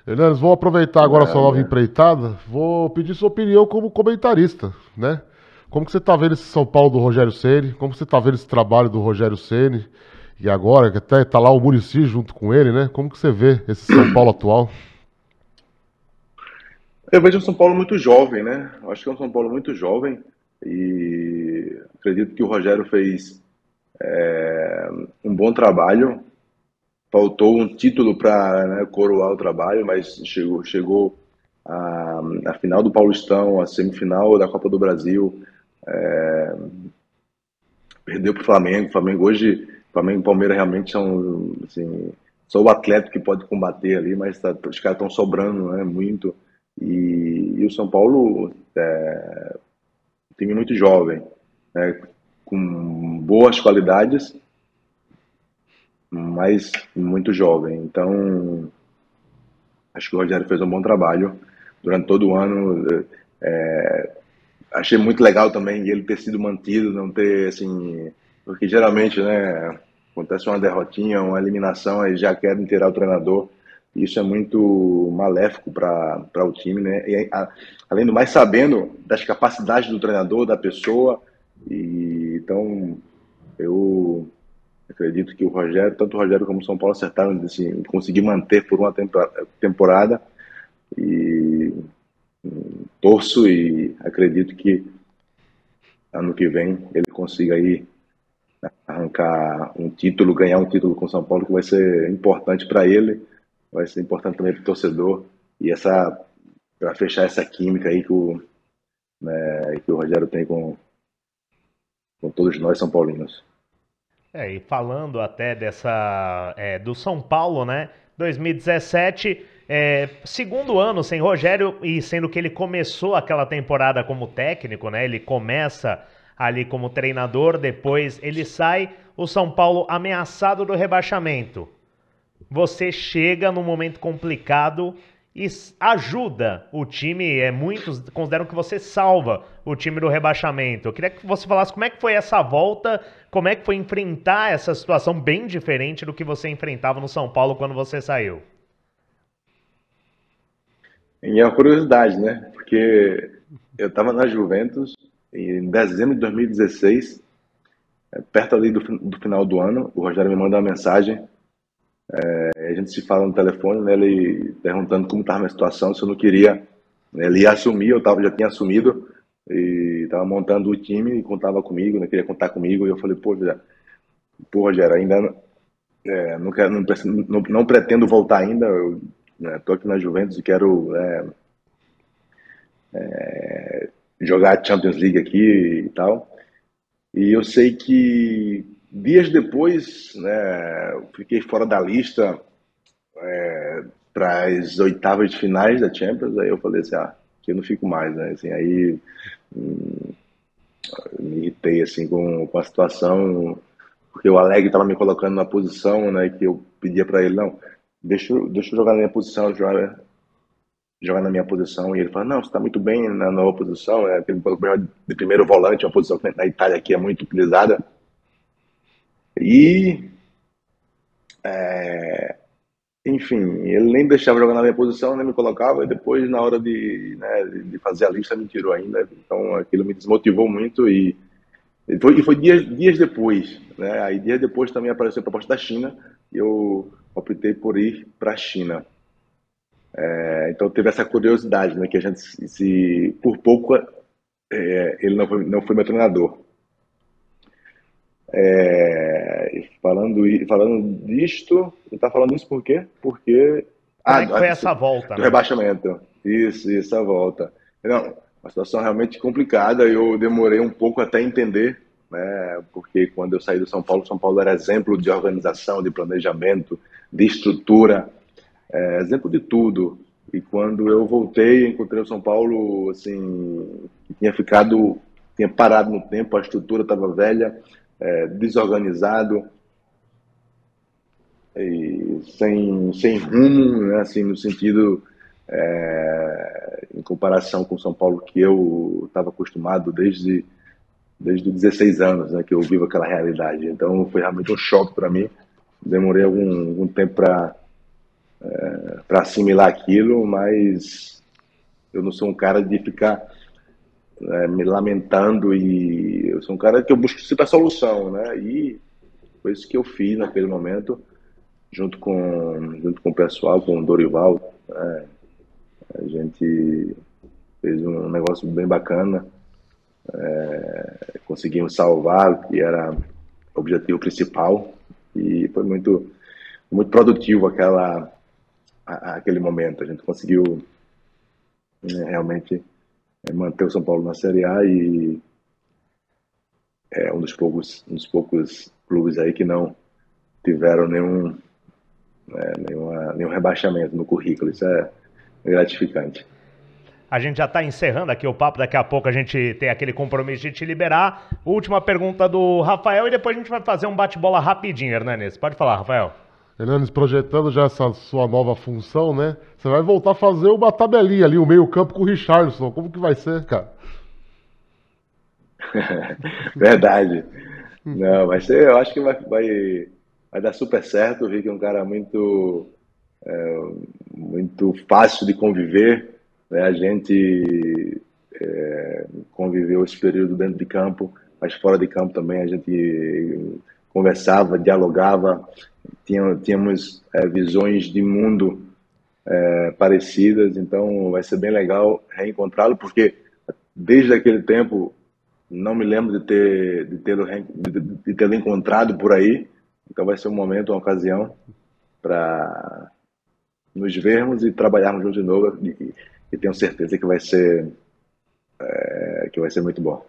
Hernanes, vou aproveitar agora a sua nova nada. empreitada. Vou pedir sua opinião como comentarista, né? Como que você tá vendo esse São Paulo do Rogério Ceni? Como que você tá vendo esse trabalho do Rogério Ceni? E agora, que até tá lá o Muricy junto com ele, né? Como que você vê esse São Paulo atual? Eu vejo um São Paulo muito jovem, né? Eu acho que é um São Paulo muito jovem e acredito que o Rogério fez um bom trabalho. Faltou um título para, né, coroar o trabalho, mas chegou a final do Paulistão, a semifinal da Copa do Brasil, perdeu para o Flamengo. Flamengo hoje, Flamengo e Palmeiras realmente são assim, só o atleta que pode combater ali, mas os caras estão sobrando, né, muito. E o São Paulo um time muito jovem, né, com boas qualidades, mas muito jovem. Então, acho que o Rogério fez um bom trabalho durante todo o ano. Achei muito legal também ele ter sido mantido, não ter, assim, porque geralmente, né, acontece uma derrotinha, uma eliminação, aí já querem tirar o treinador. Isso é muito maléfico para o time, né? E, além do mais, sabendo das capacidades do treinador, da pessoa. E então, eu acredito que o Rogério, tanto o Rogério como o São Paulo acertaram assim, conseguir manter por uma temporada. E torço e acredito que ano que vem ele consiga aí arrancar um título, ganhar um título com o São Paulo, que vai ser importante para ele, vai ser importante também para o torcedor, e essa para fechar essa química aí que o Rogério tem com todos nós São Paulinos. E falando até do São Paulo, né? 2017, segundo ano sem Rogério, e sendo que ele começou aquela temporada como técnico, né? Ele começa ali como treinador, depois ele sai, o São Paulo ameaçado do rebaixamento. Você chega num momento complicado e ajuda o time, muitos consideram que você salva o time do rebaixamento. Eu queria que você falasse como é que foi essa volta, como é que foi enfrentar essa situação bem diferente do que você enfrentava no São Paulo quando você saiu. E é uma curiosidade, né? Porque eu estava na Juventus em dezembro de 2016, perto ali do final do ano, o Rogério me manda uma mensagem. A gente se fala no telefone, né, ele perguntando como estava a minha situação, se eu não queria, né, ele ia assumir, já tinha assumido, e estava montando o time, e contava comigo, né, queria contar comigo, e eu falei, pô, Rogério, ainda não, quero, não pretendo voltar ainda, eu tô aqui na Juventus e quero jogar a Champions League aqui e tal, e eu sei que dias depois, né, eu fiquei fora da lista para as oitavas de finais da Champions, aí eu falei assim, aqui eu não fico mais, né, assim, aí me irritei, assim, com a situação, porque o Alegre estava me colocando na posição, né, que eu pedia para ele, não, deixa eu jogar na minha posição, jogar na minha posição, e ele fala, não, você está muito bem na nova posição, aquele de primeiro volante, uma posição que na Itália aqui é muito utilizada, e enfim, ele nem deixava jogar na minha posição, nem me colocava, e depois, na hora de fazer a lista, me tirou ainda. Então, aquilo me desmotivou muito e foi dias depois, né? Aí, dias depois também apareceu a proposta da China e eu optei por ir para a China. Então, teve essa curiosidade, né? Que a gente, por pouco, ele não foi meu treinador. Falando disto, você tá falando isso por quê? Porque. Como é que foi essa volta, Do né? rebaixamento. Isso, a volta. Não, uma situação realmente complicada. Eu demorei um pouco até entender, né? Porque quando eu saí do São Paulo era exemplo de organização, de planejamento, de estrutura. exemplo de tudo. E quando eu voltei, encontrei o São Paulo, assim, que tinha parado no tempo, a estrutura estava velha, desorganizado e sem rumo, né, assim, no sentido, em comparação com o São Paulo que eu estava acostumado desde os 16 anos, né, que eu vivo aquela realidade. Então foi realmente um choque para mim. Demorei algum tempo para assimilar aquilo, mas eu não sou um cara de ficar me lamentando, e eu sou um cara que eu busco sempre a solução, né? E foi isso que eu fiz naquele momento, junto com o pessoal, com o Dorival, né? A gente fez um negócio bem bacana, conseguimos salvar, que era o objetivo principal, e foi muito produtivo aquele momento. A gente conseguiu, né, realmente manter o São Paulo na Série A, e é um dos poucos clubes aí que não tiveram nenhum rebaixamento no currículo. Isso é gratificante. A gente já está encerrando aqui o papo, daqui a pouco a gente tem aquele compromisso de te liberar. Última pergunta do Rafael e depois a gente vai fazer um bate-bola rapidinho, Hernanes. Pode falar, Rafael. Hernandes, projetando já essa sua nova função, né? Você vai voltar a fazer uma tabelinha ali, o meio-campo com o Richarlison. Como que vai ser, cara? Verdade. Não, eu acho que vai dar super certo. Eu vi que é um cara muito fácil de conviver, né? A gente conviveu esse período dentro de campo, mas fora de campo também a gente conversava, dialogava, tínhamos visões de mundo parecidas, então vai ser bem legal reencontrá-lo, porque desde aquele tempo não me lembro de tê-lo encontrado por aí, então vai ser um momento, uma ocasião para nos vermos e trabalharmos juntos de novo, e tenho certeza que vai ser muito bom.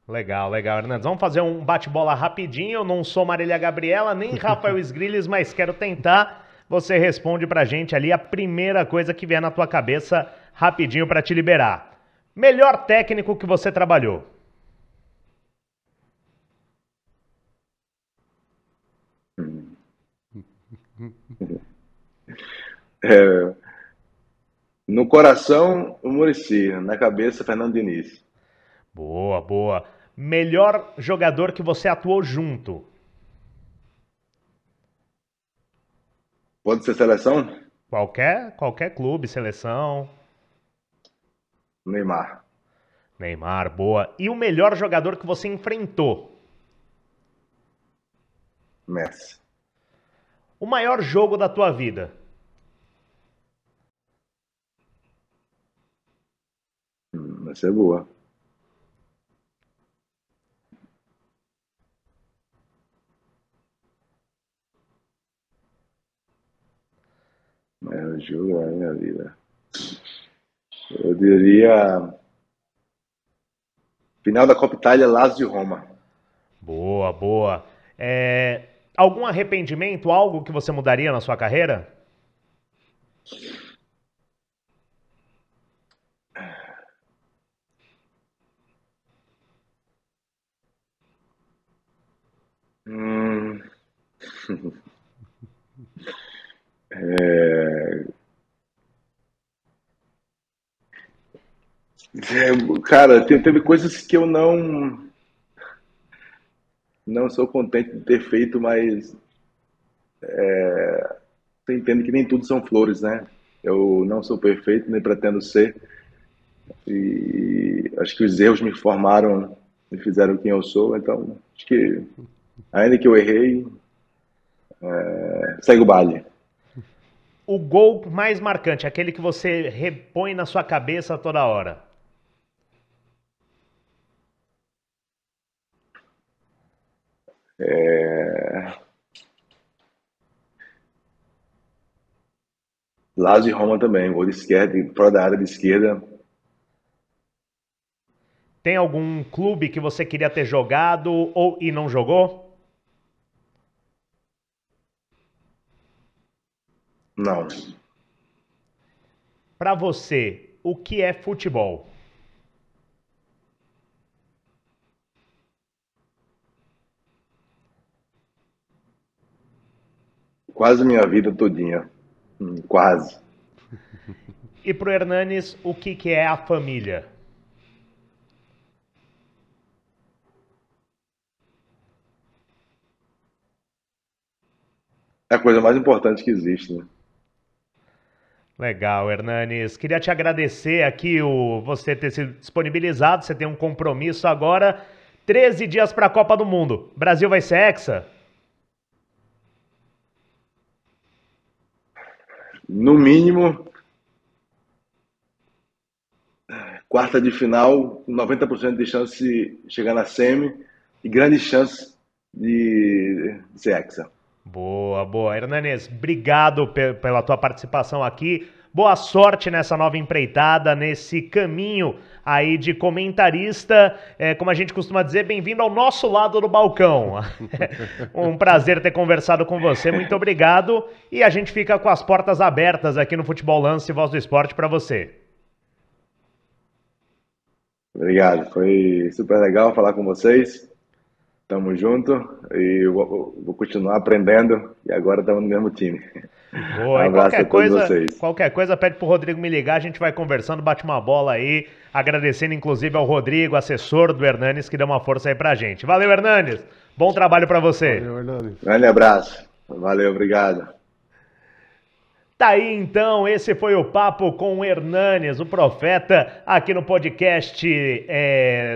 Legal, legal, Hernandes. Vamos fazer um bate-bola rapidinho. Eu não sou Marília Gabriela, nem Rafael Sgrilles, mas quero tentar. Você responde pra gente ali a primeira coisa que vier na tua cabeça rapidinho pra te liberar. Melhor técnico que você trabalhou? No coração, o Muricy, na cabeça, Fernando Diniz. Boa, boa. Melhor jogador que você atuou junto? Pode ser seleção? Qualquer clube, seleção. Neymar. Neymar, boa. E o melhor jogador que você enfrentou? Messi. O maior jogo da tua vida? Vai ser boa. Maior jogo da minha vida. Eu diria final da Copa Itália, Lazio e Roma. Boa, boa. Algum arrependimento, algo que você mudaria na sua carreira? Hum, é, cara, teve coisas que eu não sou contente de ter feito, mas você entende que nem tudo são flores, né? Eu não sou perfeito, nem pretendo ser, e acho que os erros me formaram, me fizeram quem eu sou, então acho que, ainda que eu errei, segue o baile. O gol mais marcante, aquele que você repõe na sua cabeça toda hora? Lazio e Roma também, gol de esquerda, fora da área de esquerda. Tem algum clube que você queria ter jogado e não jogou? Não. Para você, o que é futebol? Quase minha vida todinha. Quase. E pro Hernanes, o que é a família? É a coisa mais importante que existe, né? Legal, Hernanes. Queria te agradecer aqui você ter se disponibilizado. Você tem um compromisso agora. 13 dias para a Copa do Mundo. Brasil vai ser hexa? No mínimo, quarta de final, 90% de chance de chegar na semi e grande chance de ser hexa. Boa, boa. Hernanes, obrigado pela tua participação aqui. Boa sorte nessa nova empreitada, nesse caminho aí de comentarista. Como a gente costuma dizer, bem-vindo ao nosso lado do balcão. Um prazer ter conversado com você, muito obrigado. E a gente fica com as portas abertas aqui no Futebol Lance Voz do Esporte para você. Obrigado, foi super legal falar com vocês. Tamo junto e vou continuar aprendendo e agora estamos no mesmo time. Boa, Um abraço a todos vocês. Qualquer coisa, pede pro Rodrigo me ligar, a gente vai conversando, bate uma bola aí, agradecendo inclusive ao Rodrigo, assessor do Hernanes, que deu uma força aí pra gente. Valeu, Hernanes, bom trabalho pra você. Valeu, Hernanes. Grande abraço, valeu, obrigado. Tá aí então, esse foi o papo com o Hernanes, o profeta, aqui no podcast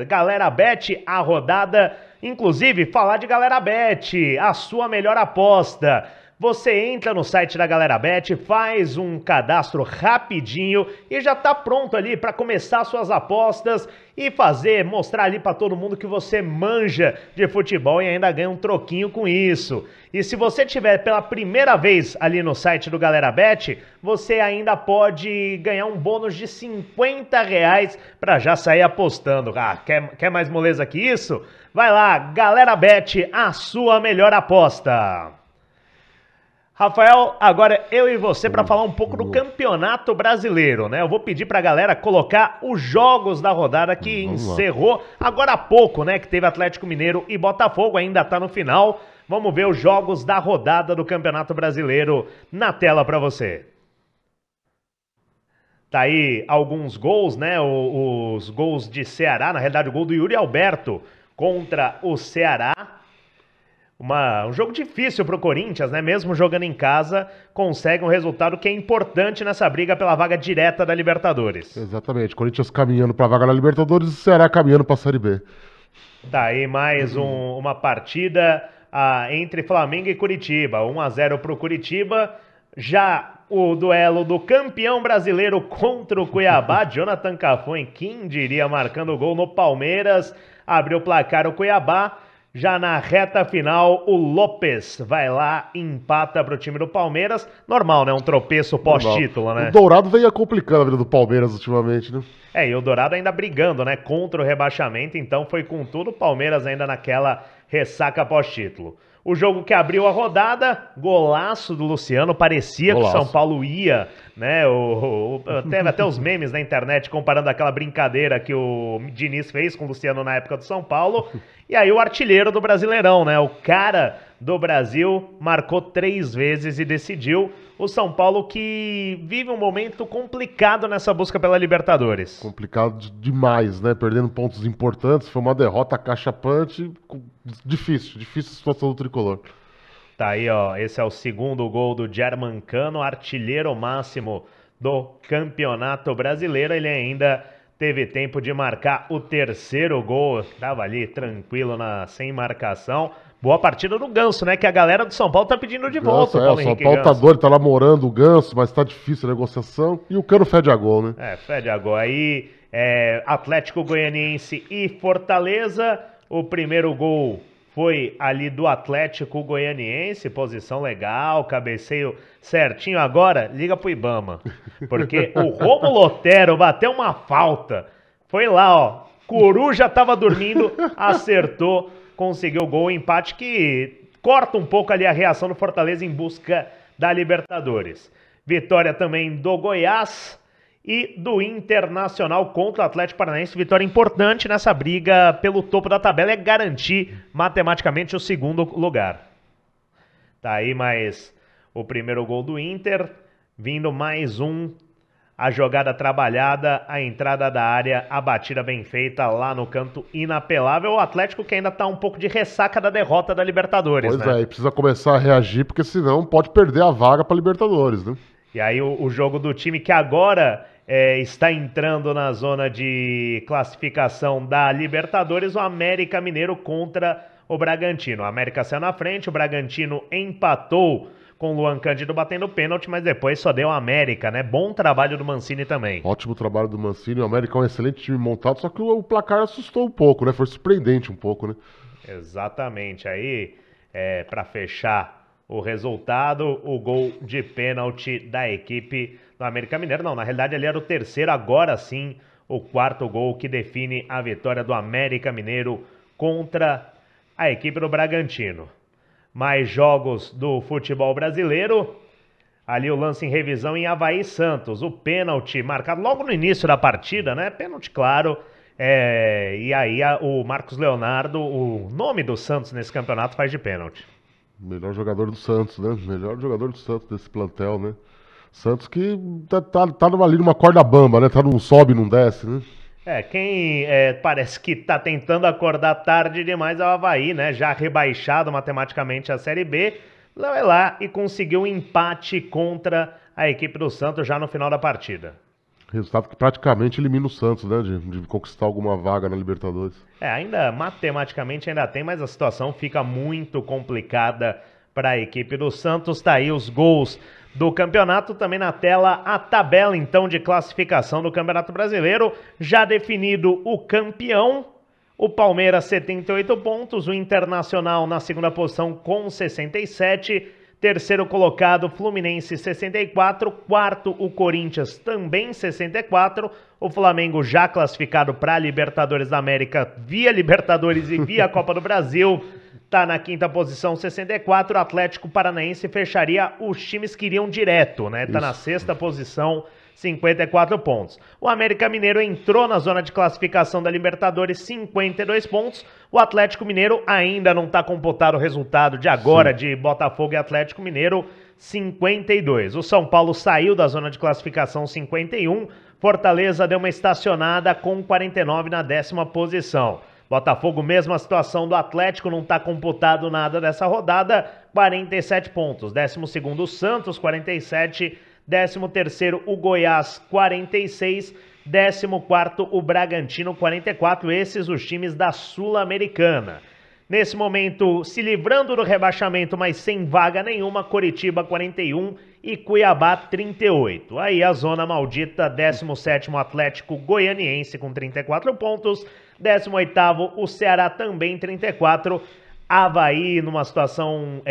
Galera Bet, a rodada. Inclusive, falar de Galera Bet, a sua melhor aposta. Você entra no site da Galera Bet, faz um cadastro rapidinho e já tá pronto ali para começar suas apostas e mostrar ali para todo mundo que você manja de futebol e ainda ganha um troquinho com isso. E se você tiver pela primeira vez ali no site do Galera Bet, você ainda pode ganhar um bônus de R$50 para já sair apostando. Ah, quer mais moleza que isso? Vai lá, Galera Bet, a sua melhor aposta. Rafael, agora eu e você para falar um pouco do Campeonato Brasileiro, né? Eu vou pedir para a galera colocar os jogos da rodada que encerrou agora há pouco, né? Que teve Atlético Mineiro e Botafogo, ainda tá no final. Vamos ver os jogos da rodada do Campeonato Brasileiro na tela para você. Tá aí alguns gols, né? Os gols de Ceará, na realidade o gol do Yuri Alberto contra o Ceará. Um jogo difícil para o Corinthians, né? Mesmo jogando em casa, consegue um resultado que é importante nessa briga pela vaga direta da Libertadores. Exatamente, Corinthians caminhando para a vaga da Libertadores e Ceará caminhando para a Série B. Tá aí mais uma partida entre Flamengo e Curitiba, 1-0 para o Curitiba. Já o duelo do campeão brasileiro contra o Cuiabá, Jonathan Cafu, quem diria, marcando o gol no Palmeiras, abriu o placar o Cuiabá. Já na reta final, o Lopes vai lá e empata para o time do Palmeiras. Normal, né? Um tropeço pós-título, né? O Dourado veio complicando a vida do Palmeiras ultimamente, né? E o Dourado ainda brigando, né? Contra o rebaixamento, então foi com tudo o Palmeiras ainda naquela ressaca pós-título. O jogo que abriu a rodada, golaço do Luciano, parecia que o São Paulo ia, né? Teve até os memes na internet comparando aquela brincadeira que o Diniz fez com o Luciano na época do São Paulo. E aí o artilheiro do Brasileirão, né? O cara do Brasil marcou 3 vezes e decidiu. O São Paulo que vive um momento complicado nessa busca pela Libertadores. Complicado demais, né? Perdendo pontos importantes, foi uma derrota cachapante, difícil a situação do tricolor. Tá aí, ó, esse é o segundo gol do Germancano, artilheiro máximo do Campeonato Brasileiro. Ele ainda teve tempo de marcar o terceiro gol, tava ali tranquilo sem marcação. Boa partida do Ganso, né? Que a galera do São Paulo tá pedindo de volta. O São Paulo tá doido, tá namorando o Ganso, mas tá difícil a negociação. E o Cano fede a gol, né? Fede a gol. Aí, Atlético Goianiense e Fortaleza. O primeiro gol foi ali do Atlético Goianiense, posição legal, cabeceio certinho. Agora, liga pro Ibama, porque o Rômulo Otero bateu uma falta. Foi lá, ó, Coruja tava dormindo, acertou, conseguiu o gol, empate que corta um pouco ali a reação do Fortaleza em busca da Libertadores. Vitória também do Goiás e do Internacional contra o Atlético Paranaense. Vitória importante nessa briga pelo topo da tabela, é garantir matematicamente o segundo lugar. Tá aí mais o primeiro gol do Inter, vindo mais um. A jogada trabalhada, a entrada da área, a batida bem feita lá no canto inapelável. O Atlético que ainda está um pouco de ressaca da derrota da Libertadores, Pois né? é, e precisa começar a reagir, porque senão pode perder a vaga para Libertadores, né? E aí o jogo do time que agora está entrando na zona de classificação da Libertadores, o América Mineiro contra o Bragantino. O América saiu na frente, o Bragantino empatou com o Luan Cândido batendo pênalti, mas depois só deu a América, né? Bom trabalho do Mancini também. Ótimo trabalho do Mancini, o América é um excelente time montado, só que o placar assustou um pouco, né? Foi surpreendente um pouco, né? Exatamente, aí para fechar o resultado, o gol de pênalti da equipe do América Mineiro. Não, na realidade ele era o terceiro, agora sim o quarto gol que define a vitória do América Mineiro contra a equipe do Bragantino. Mais jogos do futebol brasileiro. Ali o lance em revisão em Avaí Santos. O pênalti marcado logo no início da partida, né? Pênalti claro. E aí o Marcos Leonardo, o nome do Santos nesse campeonato, faz de pênalti. Melhor jogador do Santos, né? Melhor jogador do Santos desse plantel, né? Santos que tá ali numa corda bamba, né? Tá num sobe e não desce, né? Quem parece que tá tentando acordar tarde demais é o Avaí, né? Já rebaixado matematicamente a Série B, vai lá e conseguiu um empate contra a equipe do Santos já no final da partida. Resultado que praticamente elimina o Santos, né? De conquistar alguma vaga na Libertadores. Ainda matematicamente ainda tem, mas a situação fica muito complicada para a equipe do Santos. Tá aí os gols do campeonato, também na tela a tabela então de classificação do Campeonato Brasileiro, já definido o campeão, o Palmeiras 78 pontos, o Internacional na segunda posição com 67, terceiro colocado Fluminense 64, quarto o Corinthians também 64, o Flamengo já classificado para a Libertadores da América via Libertadores e via Copa do Brasil, tá na quinta posição, 64. O Atlético Paranaense fecharia os times que iriam direto, né? Tá na sexta posição, 54 pontos. O América Mineiro entrou na zona de classificação da Libertadores, 52 pontos. O Atlético Mineiro ainda não tá computado o resultado de agora de Botafogo e Atlético Mineiro, 52. O São Paulo saiu da zona de classificação, 51. Fortaleza deu uma estacionada com 49 na décima posição. Botafogo, mesma situação do Atlético, não está computado nada dessa rodada, 47 pontos. 12º o Santos, 47. 13º o Goiás, 46. 14º o Bragantino, 44. Esses os times da Sul-Americana. Nesse momento, se livrando do rebaixamento, mas sem vaga nenhuma, Coritiba 41 e Cuiabá 38. Aí a zona maldita, 17º Atlético Goianiense com 34 pontos, 18º o Ceará também 34. Avaí numa situação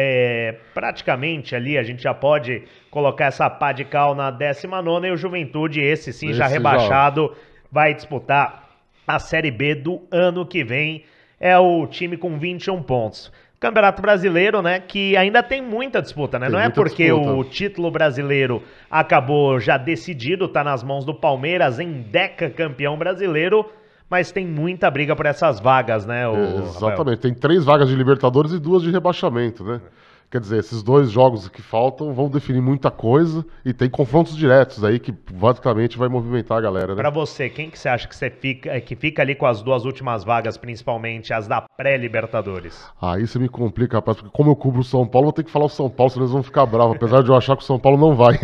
praticamente ali, a gente já pode colocar essa pá de cal na 19ª e o Juventude, esse sim já rebaixado, vai disputar a Série B do ano que vem. É o time com 21 pontos. Campeonato Brasileiro, né, que ainda tem muita disputa, né? Não é porque disputa. O título brasileiro acabou já decidido, tá nas mãos do Palmeiras, em decacampeão brasileiro, mas tem muita briga por essas vagas, né? Exatamente, Rafael? Tem 3 vagas de Libertadores e 2 de rebaixamento, né? Quer dizer, esses 2 jogos que faltam vão definir muita coisa e tem confrontos diretos aí que basicamente vai movimentar a galera, né? Pra você, quem que você acha que fica ali com as 2 últimas vagas, principalmente as da pré-Libertadores? Aí você me complica, rapaz, porque como eu cubro o São Paulo, vou ter que falar o São Paulo, senão eles vão ficar bravos, apesar de eu achar que o São Paulo não vai.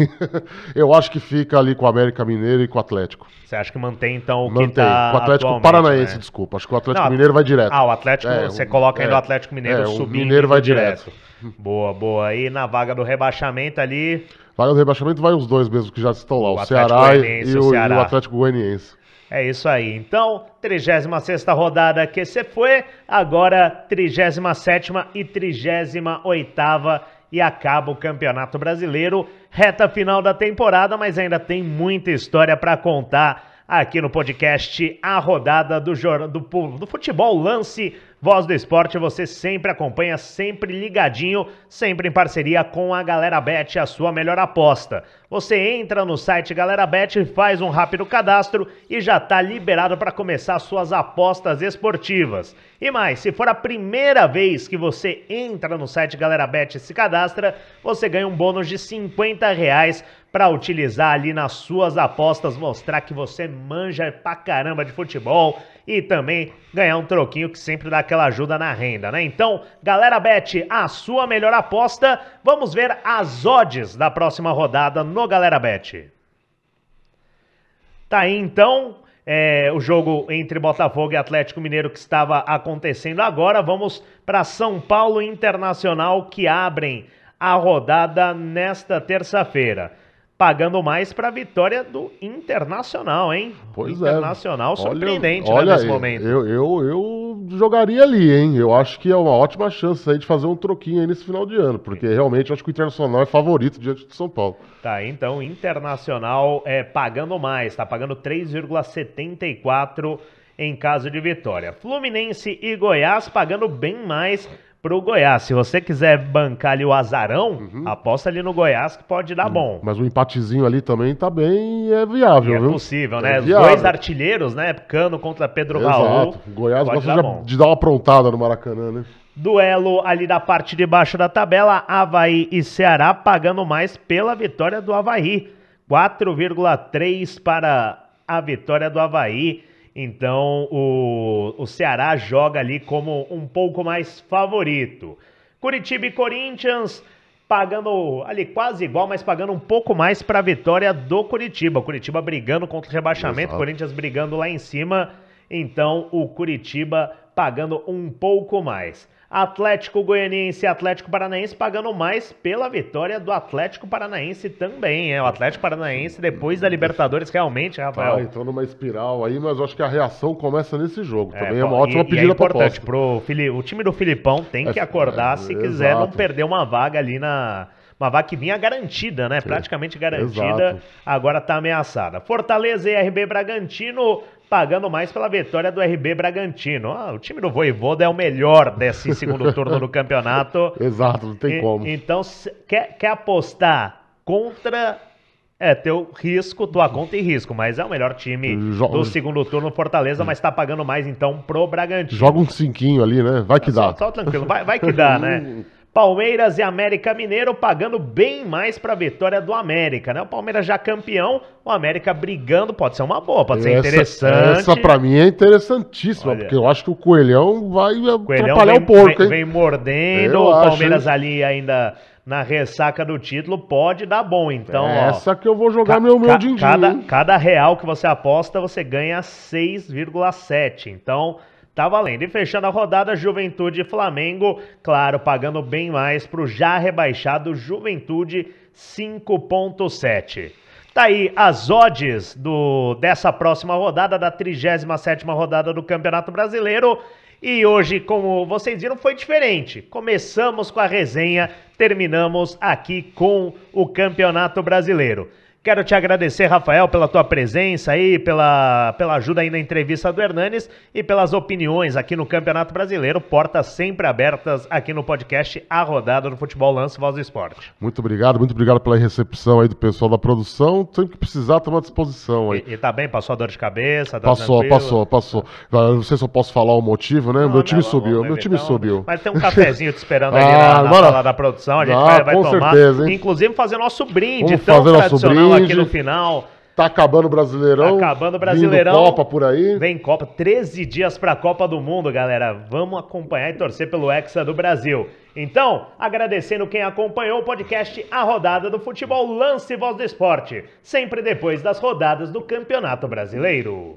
Eu acho que fica ali com o América Mineiro e com o Atlético. Você acha que mantém, então, o que tá com o Atlético Paranaense, né? Desculpa. Acho que o Atlético Mineiro vai direto. O Atlético, você coloca ainda o Atlético Mineiro subindo. O Mineiro vai direto. Boa, boa. E na vaga do rebaixamento ali... Vaga do rebaixamento vai os 2 mesmo que já estão lá, o Ceará e o Atlético Goianiense. É isso aí. Então, 36ª rodada que se foi, agora 37ª e 38ª e acaba o Campeonato Brasileiro. Reta final da temporada, mas ainda tem muita história para contar aqui no podcast A Rodada do Futebol Lance Voz do Esporte, você sempre acompanha, sempre ligadinho, sempre em parceria com a Galera Bet, a sua melhor aposta. Você entra no site Galera Bet, faz um rápido cadastro e já está liberado para começar suas apostas esportivas. E mais, se for a primeira vez que você entra no site Galera Bet e se cadastra, você ganha um bônus de R$50 para utilizar ali nas suas apostas, mostrar que você manja pra caramba de futebol e também ganhar um troquinho que sempre dá aquela ajuda na renda, né? Então, Galera Bet, a sua melhor aposta. Vamos ver as odds da próxima rodada no Galera Bet. Tá aí então o jogo entre Botafogo e Atlético Mineiro que estava acontecendo agora. Vamos para São Paulo Internacional, que abrem a rodada nesta terça-feira. Pagando mais para a vitória do Internacional, hein? Pois Internacional surpreendente, olha, né, nesse momento. Eu jogaria ali, hein? Eu acho que é uma ótima chance aí de fazer um troquinho aí nesse final de ano, porque realmente eu acho que o Internacional é favorito diante do São Paulo. Tá, então Internacional pagando mais, tá pagando 3,74 em caso de vitória. Fluminense e Goiás pagando bem mais pro Goiás. Se você quiser bancar ali o azarão, aposta ali no Goiás que pode dar bom. Mas o empatezinho ali também tá bem viável, viu? É possível, né? Os viável. dois artilheiros, né? Cano contra Pedro Raul. Exato. O Goiás pode gosta dar de dar uma aprontada no Maracanã, né? Duelo ali da parte de baixo da tabela, Avaí e Ceará pagando mais pela vitória do Avaí. 4,3 para a vitória do Avaí. Então o Ceará joga ali como um pouco mais favorito. Curitiba e Corinthians pagando ali quase igual, mas pagando um pouco mais para a vitória do Curitiba. O Curitiba brigando contra o rebaixamento, o Corinthians brigando lá em cima. Então o Curitiba pagando um pouco mais. Atlético Goianiense e Atlético Paranaense pagando mais pela vitória do Atlético Paranaense também. O Atlético Paranaense, depois da Libertadores, realmente, Rafael. Então numa espiral aí, mas eu acho que a reação começa nesse jogo. Também é uma ótima pedida para aposta. O time do Filipão tem que acordar se quiser não perder uma vaga ali uma vaga que vinha garantida, né? Praticamente garantida, exato. Agora tá ameaçada. Fortaleza e RB Bragantino pagando mais pela vitória do RB Bragantino. O time do Vojvoda é o melhor desse segundo turno do campeonato. Exato, não tem como. Então, quer apostar contra... teu risco, tua conta e risco, mas é o melhor time do segundo turno, Fortaleza, mas tá pagando mais então pro Bragantino. Joga um cinquinho ali, né? Vai que dá. Só tranquilo, vai que dá, né? Palmeiras e América Mineiro pagando bem mais para a vitória do América, né? O Palmeiras já campeão, o América brigando, pode ser uma boa, pode ser interessante. Essa para mim é interessantíssima, porque eu acho que o Coelhão vai atrapalhar o porco, hein? Vem mordendo, o Palmeiras ali ainda na ressaca do título, pode dar bom. Então, essa que eu vou jogar meu din-din. Cada real que você aposta, você ganha 6,7. Então, tá valendo. E fechando a rodada, Juventude e Flamengo, claro, pagando bem mais pro já rebaixado Juventude, 5,7. Tá aí as odds dessa próxima rodada, da 37ª rodada do Campeonato Brasileiro. E hoje, como vocês viram, foi diferente. Começamos com a resenha, terminamos aqui com o Campeonato Brasileiro. Quero te agradecer, Rafael, pela tua presença aí, pela ajuda aí na entrevista do Hernanes e pelas opiniões aqui no Campeonato Brasileiro. Portas sempre abertas aqui no podcast A Rodada do Futebol Lance Voz do Esporte. Muito obrigado pela recepção aí do pessoal da produção. Sempre que precisar, estamos à disposição aí. E tá bem? Passou a dor de cabeça? Passou. Não sei se eu posso falar o motivo, né? Meu time subiu. Mas tem um cafezinho te esperando ali na sala da produção. A gente vai tomar. Certeza, hein? Inclusive fazer nosso brinde tão tradicional aqui no final. Tá acabando o Brasileirão. Vindo Copa por aí. Vem Copa, 13 dias pra Copa do Mundo, galera. Vamos acompanhar e torcer pelo Hexa do Brasil. Então, agradecendo quem acompanhou o podcast A Rodada do Futebol Lance Voz do Esporte. Sempre depois das rodadas do Campeonato Brasileiro.